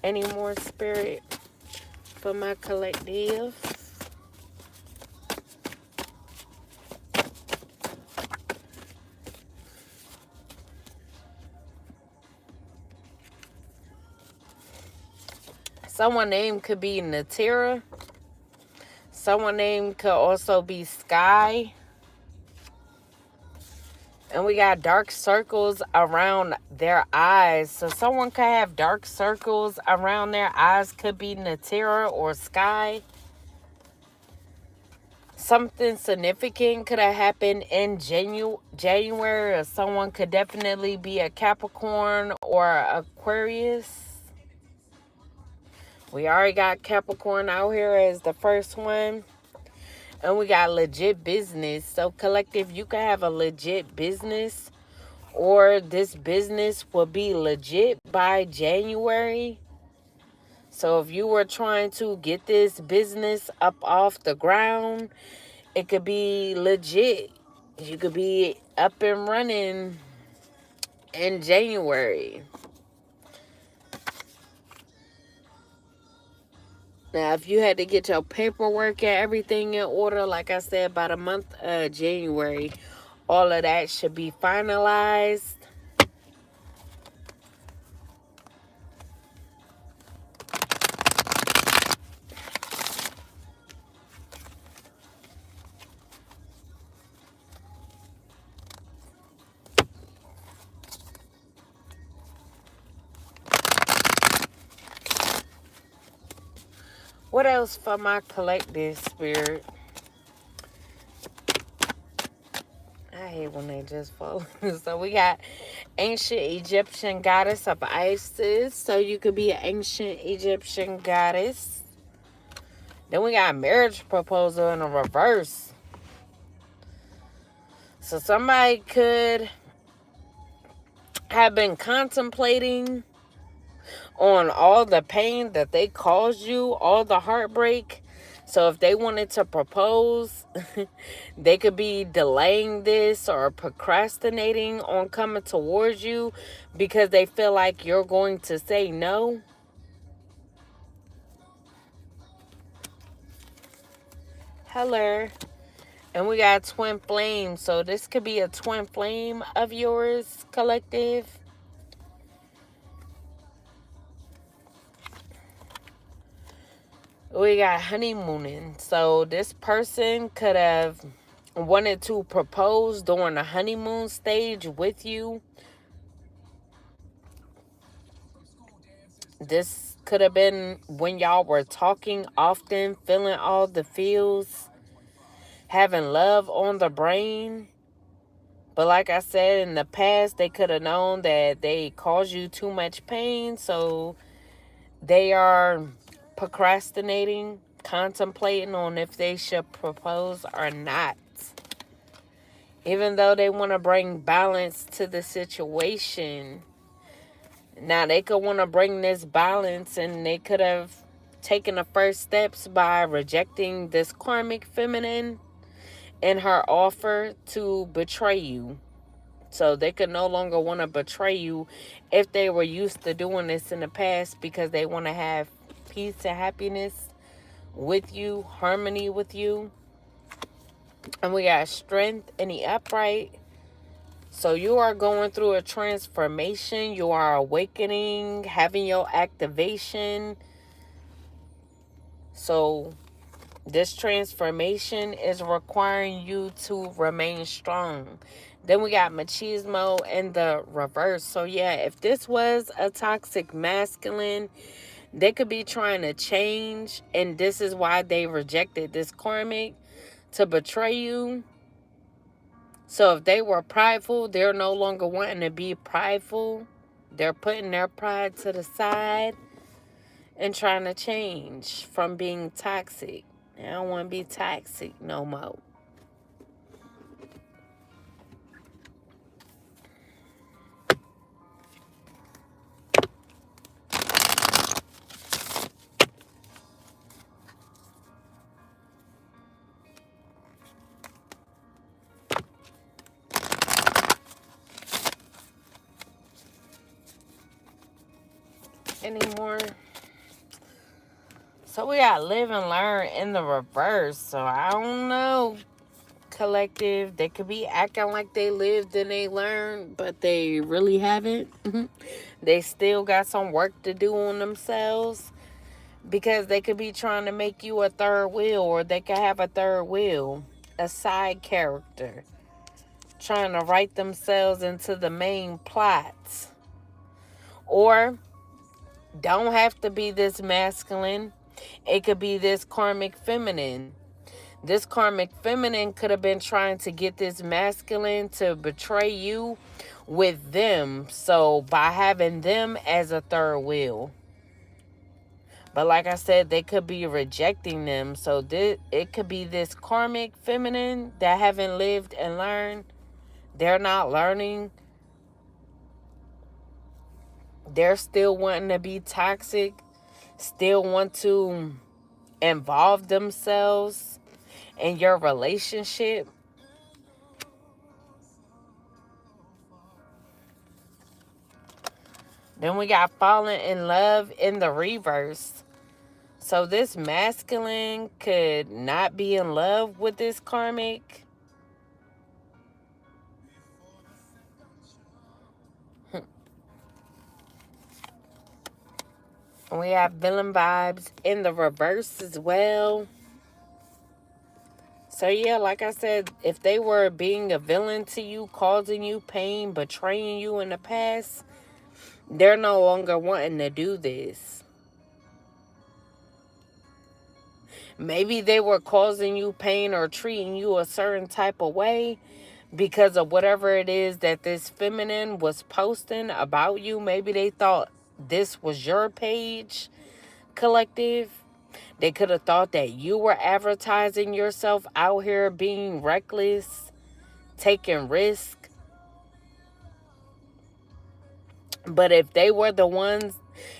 Any more spirit for my collective? Someone name could be Natira. Someone name could also be Sky. And we got dark circles around their eyes. So someone could have dark circles around their eyes. Could be Natira or Sky. Something significant could have happened in January. Or someone could definitely be a Capricorn or Aquarius. We already got Capricorn out here as the first one. And we got legit business. So collective, you can have a legit business, or this business will be legit by January. So if you were trying to get this business up off the ground, it could be legit. You could be up and running in January. Now, if you had to get your paperwork and everything in order, like I said, by the month of January, all of that should be finalized. What else for my collective spirit? I hate when they just fall. So we got ancient Egyptian goddess of Isis. So you could be an ancient Egyptian goddess. Then we got marriage proposal in a reverse. So somebody could have been contemplating on all the pain that they caused you, all the heartbreak. So if they wanted to propose, they could be delaying this or procrastinating on coming towards you because they feel like you're going to say no. Hello. And we got twin flame. So this could be a twin flame of yours, collective. We got honeymooning. So this person could have wanted to propose during the honeymoon stage with you. This could have been when y'all were talking often, feeling all the feels, having love on the brain. But like I said, in the past, they could have known that they caused you too much pain. So they are procrastinating, contemplating on if they should propose or not. Even though they want to bring balance to the situation. Now, they could want to bring this balance, and they could have taken the first steps by rejecting this karmic feminine and her offer to betray you. So they could no longer want to betray you if they were used to doing this in the past, because they want to have peace and happiness with you, harmony with you. And we got strength in the upright. So you are going through a transformation. You are awakening, having your activation. So this transformation is requiring you to remain strong. Then we got machismo in the reverse. So yeah, if this was a toxic masculine, they could be trying to change, and this is why they rejected this karmic, to betray you. So if they were prideful, they're no longer wanting to be prideful. They're putting their pride to the side and trying to change from being toxic. I don't want to be toxic no more. Anymore. So we got live and learn in the reverse. So I don't know, collective. They could be acting like they lived and they learned, but they really haven't. They still got some work to do on themselves, because they could be trying to make you a third wheel, or they could have a third wheel, a side character, trying to write themselves into the main plots. Or don't have to be this masculine. It could be this karmic feminine. This karmic feminine could have been trying to get this masculine to betray you with them. So by having them as a third wheel. But like I said, they could be rejecting them. So it could be this karmic feminine that haven't lived and learned. They're not learning. They're still wanting to be toxic. Still want to involve themselves in your relationship. Then we got falling in love in the reverse. So this masculine could not be in love with this karmic. We have villain vibes in the reverse as well. So yeah, like I said, if they were being a villain to you, causing you pain, betraying you in the past, they're no longer wanting to do this. Maybe they were causing you pain or treating you a certain type of way because of whatever it is that this feminine was posting about you. Maybe they thought this was your page, collective. They could have thought that you were advertising yourself out here being reckless, taking risks. But if they were the one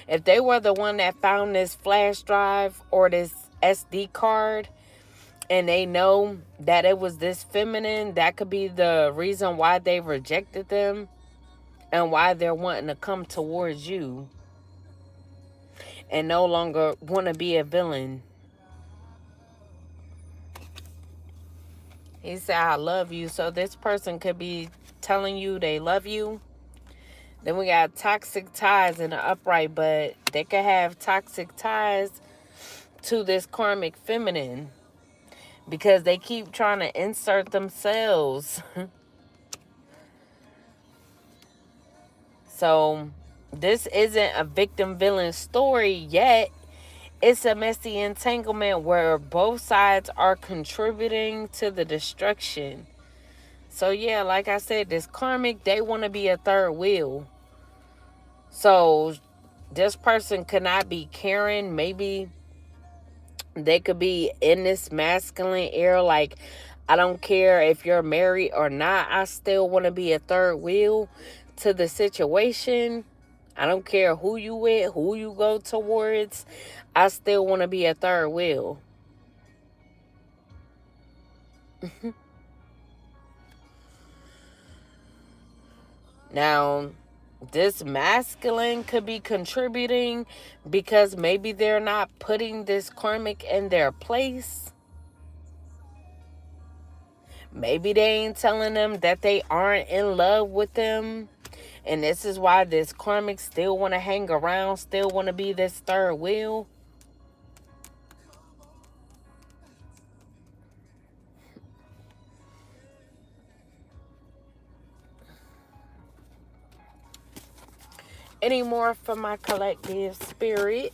that found this flash drive or this SD card, and they know that it was this feminine, that could be the reason why they rejected them and why they're wanting to come towards you and no longer want to be a villain. He said, I love you. So this person could be telling you they love you. Then we got toxic ties in the upright, but they could have toxic ties to this karmic feminine because they keep trying to insert themselves. So this isn't a victim villain story yet. It's a messy entanglement where both sides are contributing to the destruction. So yeah, like I said, this karmic, they want to be a third wheel. So this person could not be caring. Maybe they could be in this masculine era, like, I don't care if you're married or not, I still want to be a third wheel to the situation. I don't care who you with, who you go towards, I still want to be a third wheel. Now, this masculine could be contributing because maybe they're not putting this karmic in their place. Maybe they ain't telling them that they aren't in love with them. And this is why this karmic still want to hang around, still want to be this third wheel. any more for my collective spirit?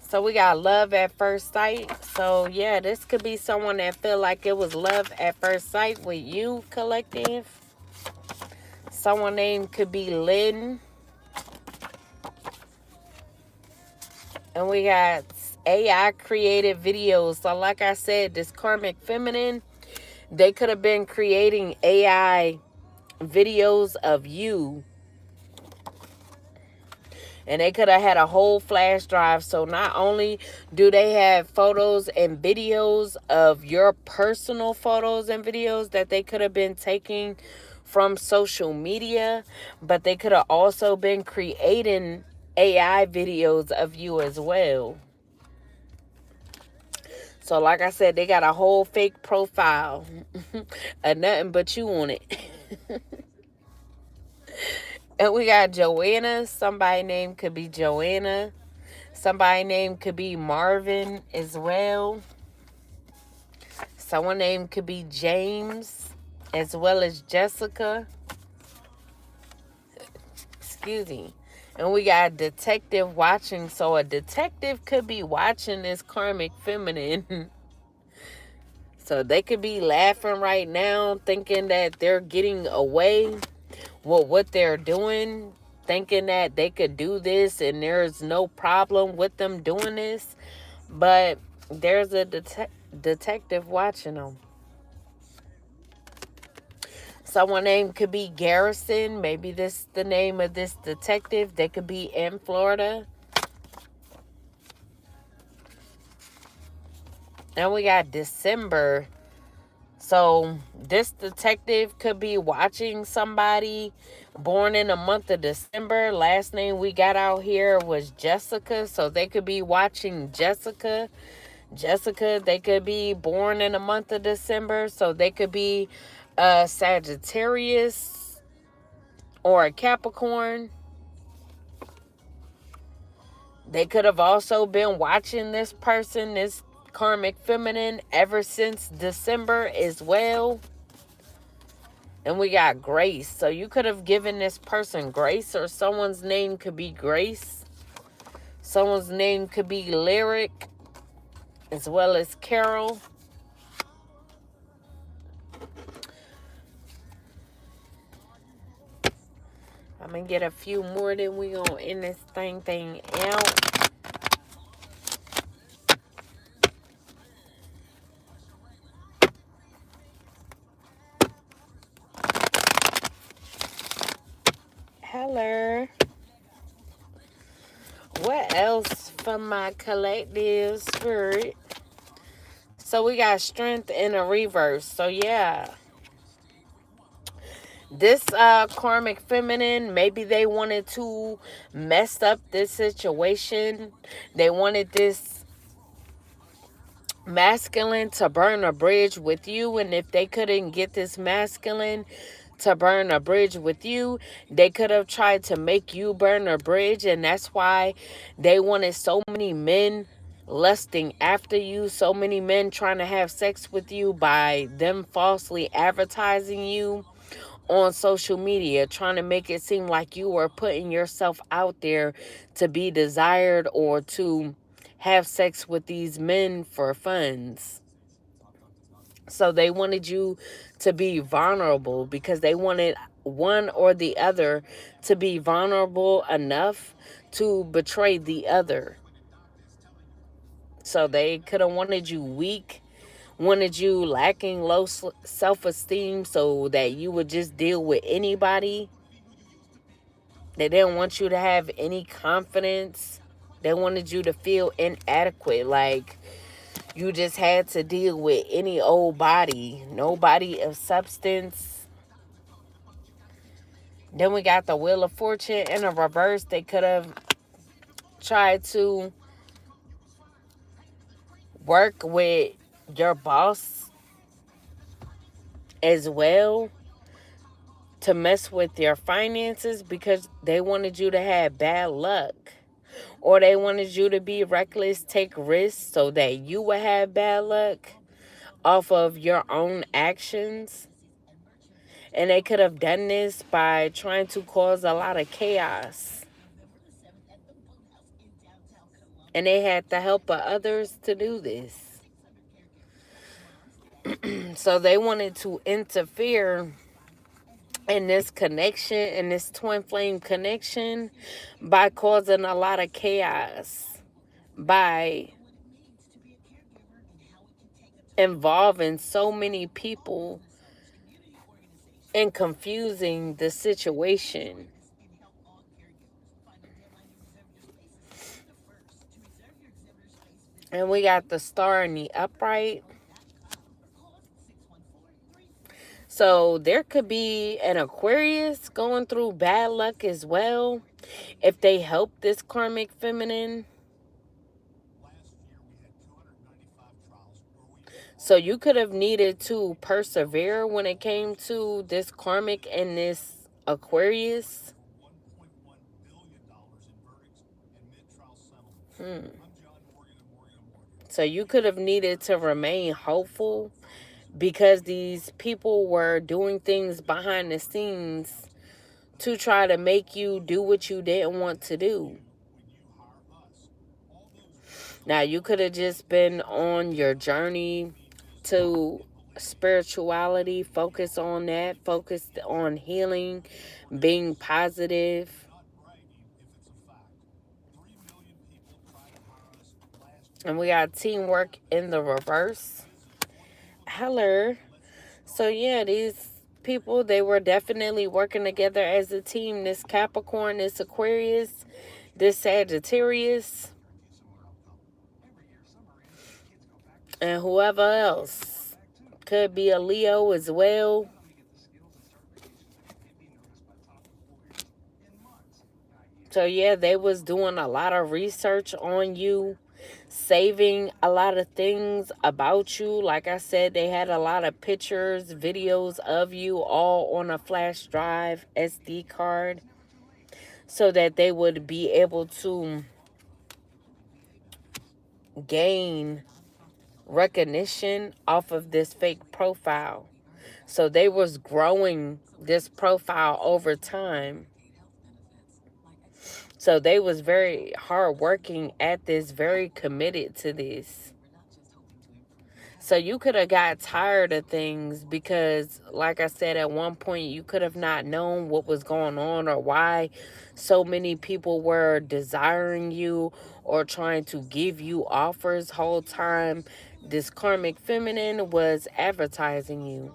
So we got love at first sight. So yeah, this could be someone that feel like it was love at first sight with you, collective. Someone name could be Lynn. And we got AI created videos. So like I said, this karmic feminine, they could have been creating AI videos of you. And they could have had a whole flash drive. So not only do they have photos and videos of your personal photos and videos that they could have been taking from social media, but they could have also been creating AI videos of you as well. So like I said, they got a whole fake profile of nothing but you on it. And we got Joanna. Somebody name could be Joanna. Somebody name could be Marvin as well. Someone name could be James as well as Jessica. Excuse me. And we got detective watching. So a detective could be watching this karmic feminine. So they could be laughing right now, thinking that they're getting away with what they're doing, thinking that they could do this and there's no problem with them doing this. But there's a detective watching them. Someone name could be Garrison. Maybe this the name of this detective. They could be in Florida. And we got December. So this detective could be watching somebody born in the month of December. Last name we got out here was Jessica. So they could be watching Jessica. Jessica, they could be born in the month of December. So they could be a Sagittarius or a Capricorn. They could have also been watching this person, this karmic feminine, ever since December as well. And we got Grace. So you could have given this person grace, or someone's name could be Grace. Someone's name could be Lyric as well as Carol. I'm going to get a few more, then we going to end this thing out. Hello. What else from my collective spirit? So we got strength in a reverse. So yeah. This karmic feminine, maybe they wanted to mess up this situation. They wanted this masculine to burn a bridge with you. And if they couldn't get this masculine to burn a bridge with you, they could have tried to make you burn a bridge. And that's why they wanted so many men lusting after you, so many men trying to have sex with you by them falsely advertising you on social media, trying to make it seem like you were putting yourself out there to be desired or to have sex with these men for funds. So they wanted you to be vulnerable because they wanted one or the other to be vulnerable enough to betray the other. So they could have wanted you weak, wanted you lacking low self-esteem so that you would just deal with anybody. They didn't want you to have any confidence. They wanted you to feel inadequate, like you just had to deal with any old body, nobody of substance. Then we got the Wheel of Fortune in a reverse. They could have tried to work with your boss as well to mess with your finances because they wanted you to have bad luck. Or they wanted you to be reckless, take risks so that you would have bad luck off of your own actions. And they could have done this by trying to cause a lot of chaos. And they had the help of others to do this. So they wanted to interfere in this connection, in this twin flame connection, by causing a lot of chaos, by involving so many people and confusing the situation. And we got the star in the upright. So there could be an Aquarius going through bad luck as well if they help this karmic feminine. So you could have needed to persevere when it came to this karmic and this Aquarius. So you could have needed to remain hopeful, because these people were doing things behind the scenes to try to make you do what you didn't want to do. Now, you could have just been on your journey to spirituality, focus on that, focus on healing, being positive. And we got teamwork in the reverse. Hello. So yeah, these people, they were definitely working together as a team. This Capricorn, this Aquarius, this Sagittarius, and whoever else. Could be a Leo as well. So yeah, they was doing a lot of research on you, saving a lot of things about you. Like I said, they had a lot of pictures, videos of you all on a flash drive, SD card, so that they would be able to gain recognition off of this fake profile. So they was growing this profile over time. So they was very hardworking at this, very committed to this. So you could have got tired of things because, like I said, at one point you could have not known what was going on or why so many people were desiring you or trying to give you offers. Whole time this karmic feminine was advertising you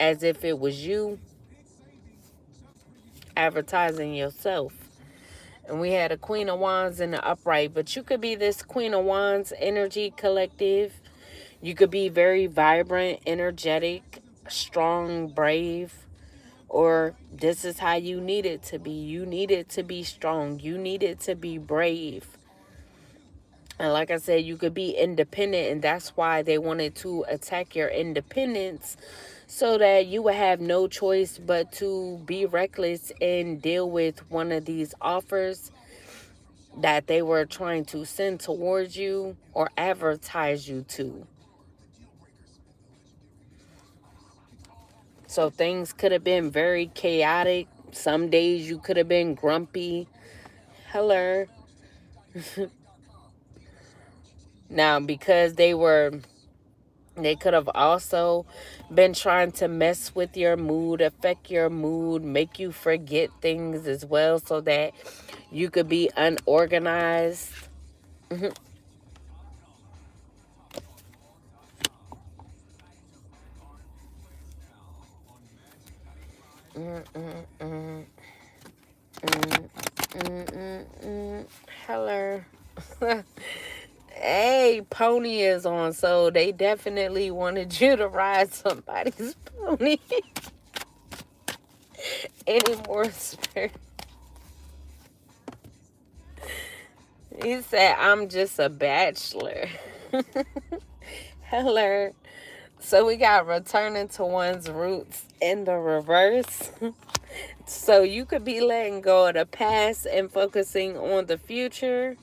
as if it was you advertising yourself. And we had a Queen of Wands in the upright, but you could be this Queen of Wands energy collective. You could be very vibrant, energetic, strong, brave, or this is how you need it to be. You need it to be strong. You need it to be brave. And like I said, you could be independent, and that's why they wanted to attack your independence, so that you would have no choice but to be reckless and deal with one of these offers that they were trying to send towards you or advertise you to. So things could have been very chaotic. Some days you could have been grumpy. Hello. Now, because they could have also been trying to mess with your mood, affect your mood, make you forget things as well, so that you could be unorganized. Hello. Hey, pony is on, so they definitely wanted you to ride somebody's pony. Any more spirit? He said, I'm just a bachelor. Hello. So we got returning to one's roots in the reverse. So you could be letting go of the past and focusing on the future.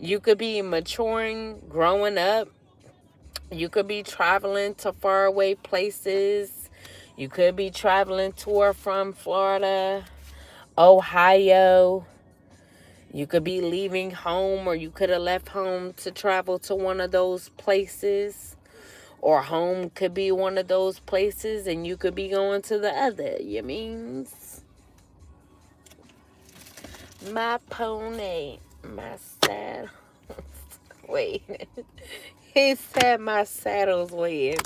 You could be maturing, growing up. You could be traveling to faraway places. You could be traveling to or from Florida, Ohio. You could be leaving home, or you could have left home to travel to one of those places. Or home could be one of those places and you could be going to the other. You means? My pony, my saddle. Wait. He said my saddle's waiting.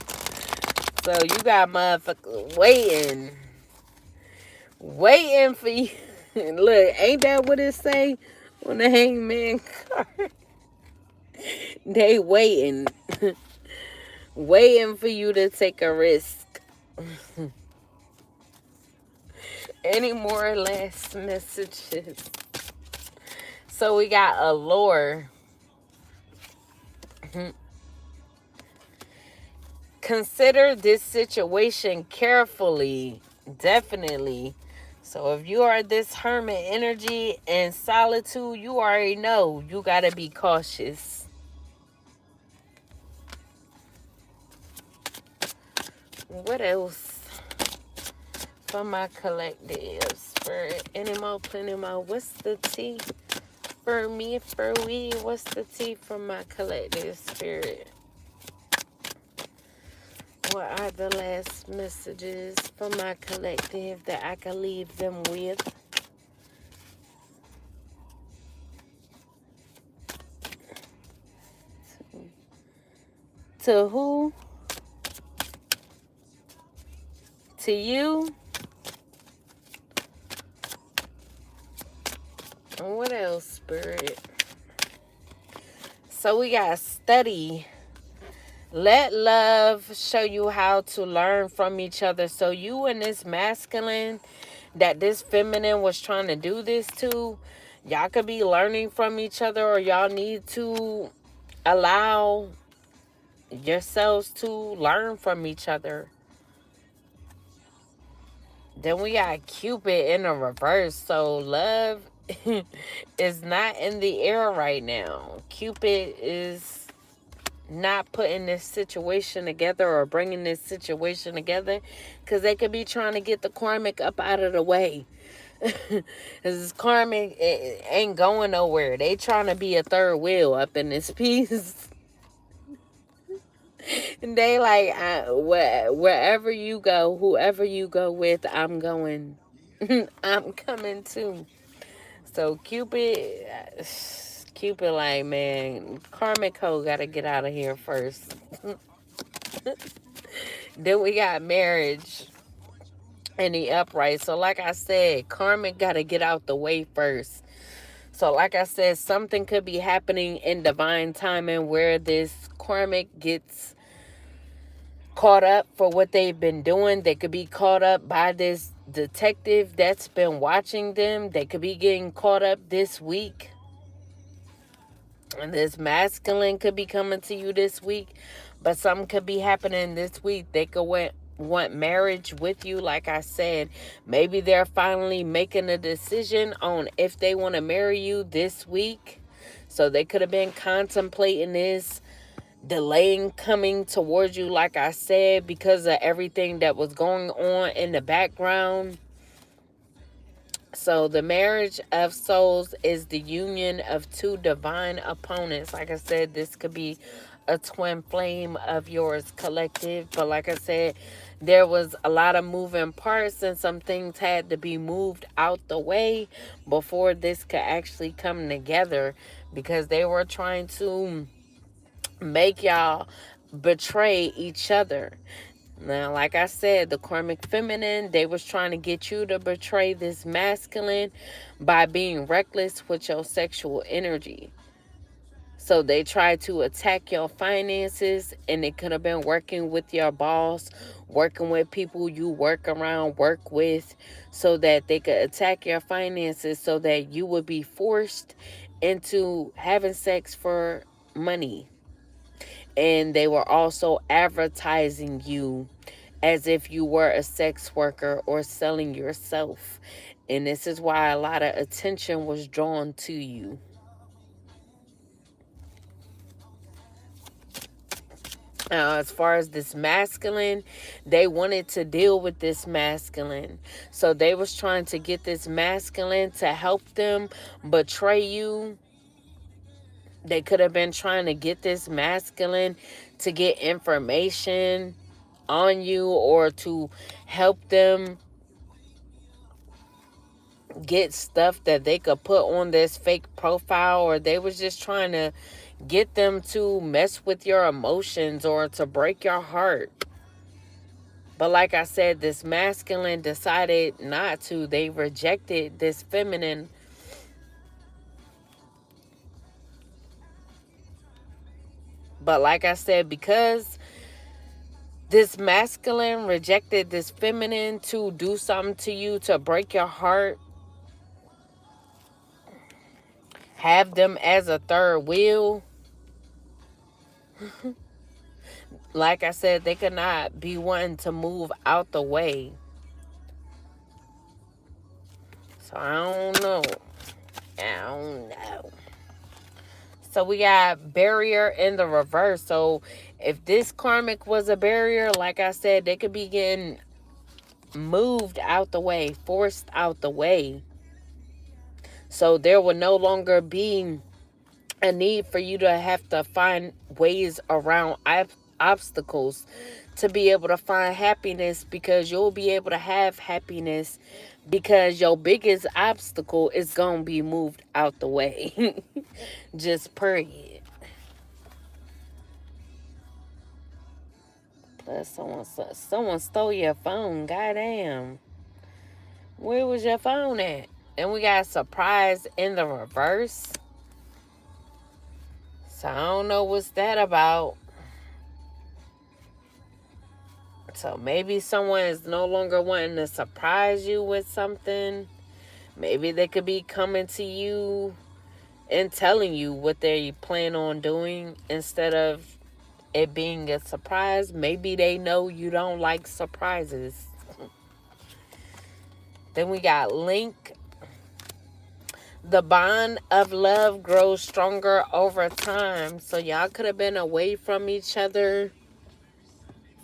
So you got motherfuckers waiting. Waiting for you. Look, ain't that what it say on the hangman card? They waiting. Waiting for you to take a risk. Any more or less messages? So we got allure. Consider this situation carefully. Definitely. So if you are this hermit energy and solitude, you already know you got to be cautious. What else for my collectives? For any more, plenty more. What's the tea for me, for we? What's the tea for my collective spirit? What are the last messages for my collective that I can leave them with? To who? To you? And what else, Spirit? So we got study. Let love show you how to learn from each other. So you and this masculine that this feminine was trying to do this to, y'all could be learning from each other, or y'all need to allow yourselves to learn from each other. Then we got Cupid in the reverse. So love is not in the air right now. Cupid is not putting this situation together or bringing this situation together because they could be trying to get the karmic up out of the way. Because this karmic it ain't going nowhere. They trying to be a third wheel up in this piece. And they like, wherever you go, whoever you go with, I'm going. I'm coming too. So Cupid like, man, karmic hoe gotta get out of here first. Then we got marriage and the upright. So like I said, karmic gotta get out the way first. So like I said, something could be happening in divine timing where this karmic gets caught up for what they've been doing. They could be caught up by this detective that's been watching them. They could be getting caught up this week. And this masculine could be coming to you this week. But something could be happening this week. They could want marriage with you. Like I said, maybe they're finally making a decision on if they want to marry you this week. So they could have been contemplating this, delaying coming towards you, like I said, because of everything that was going on in the background. So the marriage of souls is the union of two divine opponents. Like I said, this could be a twin flame of yours, collective. But like I said, there was a lot of moving parts and some things had to be moved out the way before this could actually come together, because they were trying to make y'all betray each other. Now, like I said, the karmic feminine, they was trying to get you to betray this masculine by being reckless with your sexual energy. So they tried to attack your finances, and it could have been working with your boss, working with people you work around, work with, so that they could attack your finances so that you would be forced into having sex for money. And they were also advertising you as if you were a sex worker or selling yourself. And this is why a lot of attention was drawn to you. As far as this masculine, they wanted to deal with this masculine. So they was trying to get this masculine to help them betray you. They could have been trying to get this masculine to get information on you or to help them get stuff that they could put on this fake profile, or they was just trying to get them to mess with your emotions or to break your heart. But like I said, this masculine decided not to. They rejected this feminine. But like I said, because this masculine rejected this feminine to do something to you, to break your heart, have them as a third wheel. Like I said, they could not be wanting to move out the way. So I don't know. I don't know. So we got barrier in the reverse. So if this karmic was a barrier, like I said, they could be getting moved out the way, forced out the way. So there will no longer be a need for you to have to find ways around obstacles to be able to find happiness, because you'll be able to have happiness because your biggest obstacle is going to be moved out the way. Just period. Plus someone stole your phone. Goddamn. Where was your phone at? And we got surprise in the reverse. So I don't know what's that about. So maybe someone is no longer wanting to surprise you with something. Maybe they could be coming to you and telling you what they plan on doing instead of it being a surprise. Maybe they know you don't like surprises. Then we got link. The bond of love grows stronger over time. So y'all could have been away from each other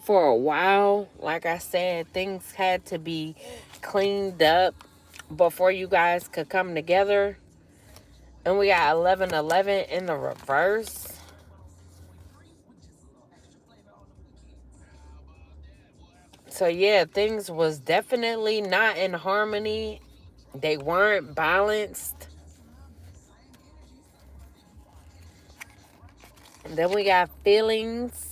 for a while. Like I said, things had to be cleaned up before you guys could come together. And we got 1111 in the reverse. So yeah, things was definitely not in harmony. They weren't balanced. And then we got feelings.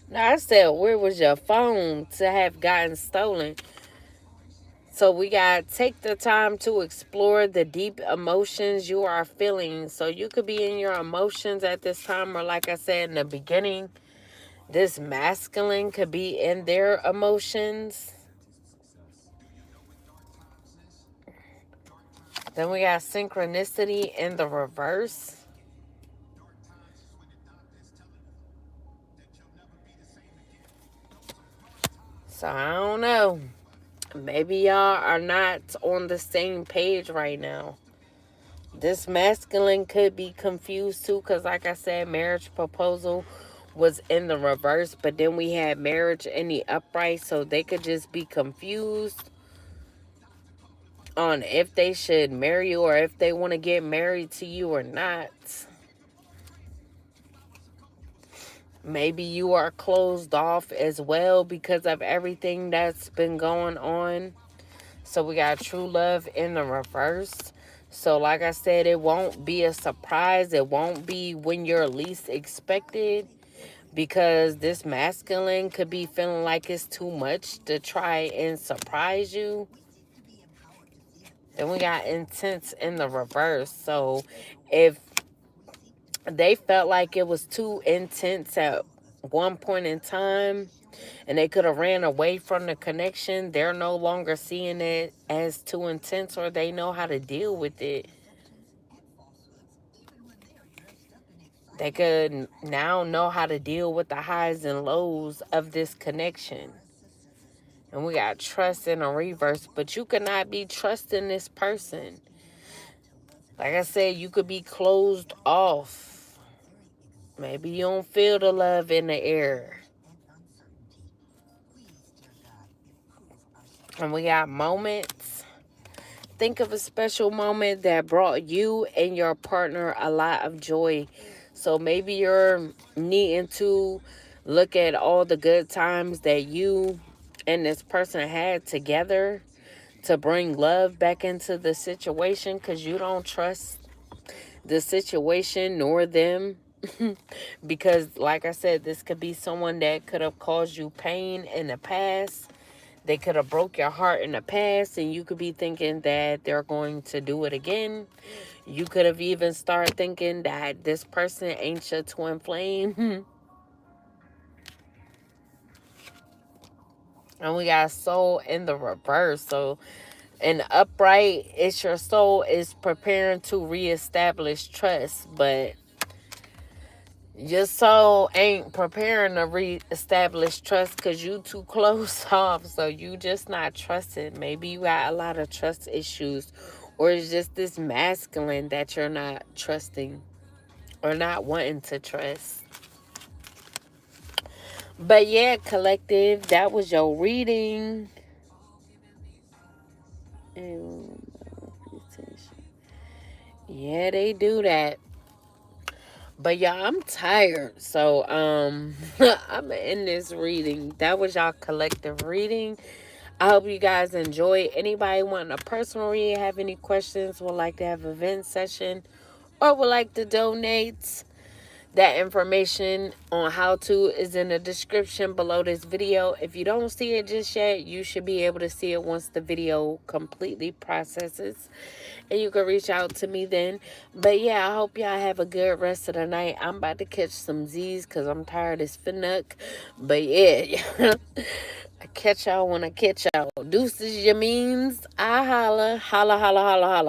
Now I said, where was your phone to have gotten stolen? So we got take the time to explore the deep emotions you are feeling. So you could be in your emotions at this time, or like I said in the beginning, this masculine could be in their emotions. Then we got synchronicity in the reverse. So I don't know. Maybe y'all are not on the same page right now. This masculine could be confused too, because like I said, marriage proposal was in the reverse, but then we had marriage in the upright, so they could just be confused on if they should marry you or if they want to get married to you or not. Maybe you are closed off as well because of everything that's been going on. So we got true love in the reverse. So like I said, it won't be a surprise. It won't be when you're least expected, because this masculine could be feeling like it's too much to try and surprise you. Then we got intense in the reverse. So if they felt like it was too intense at one point in time and they could have ran away from the connection, they're no longer seeing it as too intense, or they know how to deal with it. They could now know how to deal with the highs and lows of this connection. And we got trust in a reverse, but you cannot be trusting this person. Like I said, you could be closed off. Maybe you don't feel the love in the air. And we got moments. Think of a special moment that brought you and your partner a lot of joy. So maybe you're needing to look at all the good times that you and this person had together to bring love back into the situation, because you don't trust the situation nor them. Because like I said, this could be someone that could have caused you pain in the past. They could have broke your heart in the past, and you could be thinking that they're going to do it again. You could have even started thinking that this person ain't your twin flame. And we got soul in the reverse. So in the upright, it's your soul is preparing to reestablish trust, but your soul ain't preparing to reestablish trust because you too close off. So you just not trusting. Maybe you got a lot of trust issues, or it's just this masculine that you're not trusting or not wanting to trust. But yeah, collective, that was your reading. Yeah, they do that. But y'all, I'm tired. So I'm in this reading. That was y'all collective reading. I hope you guys enjoy. Anybody wanting a personal read, have any questions, would like to have an event session, or would like to donate, that information on how to is in the description below this video. If you don't see it just yet, you should be able to see it once the video completely processes. And you can reach out to me then. But yeah, I hope y'all have a good rest of the night. I'm about to catch some Z's because I'm tired as finnuck. But yeah, I catch y'all when I catch y'all. Deuces, you means. I holla, holla, holla, holla, holla.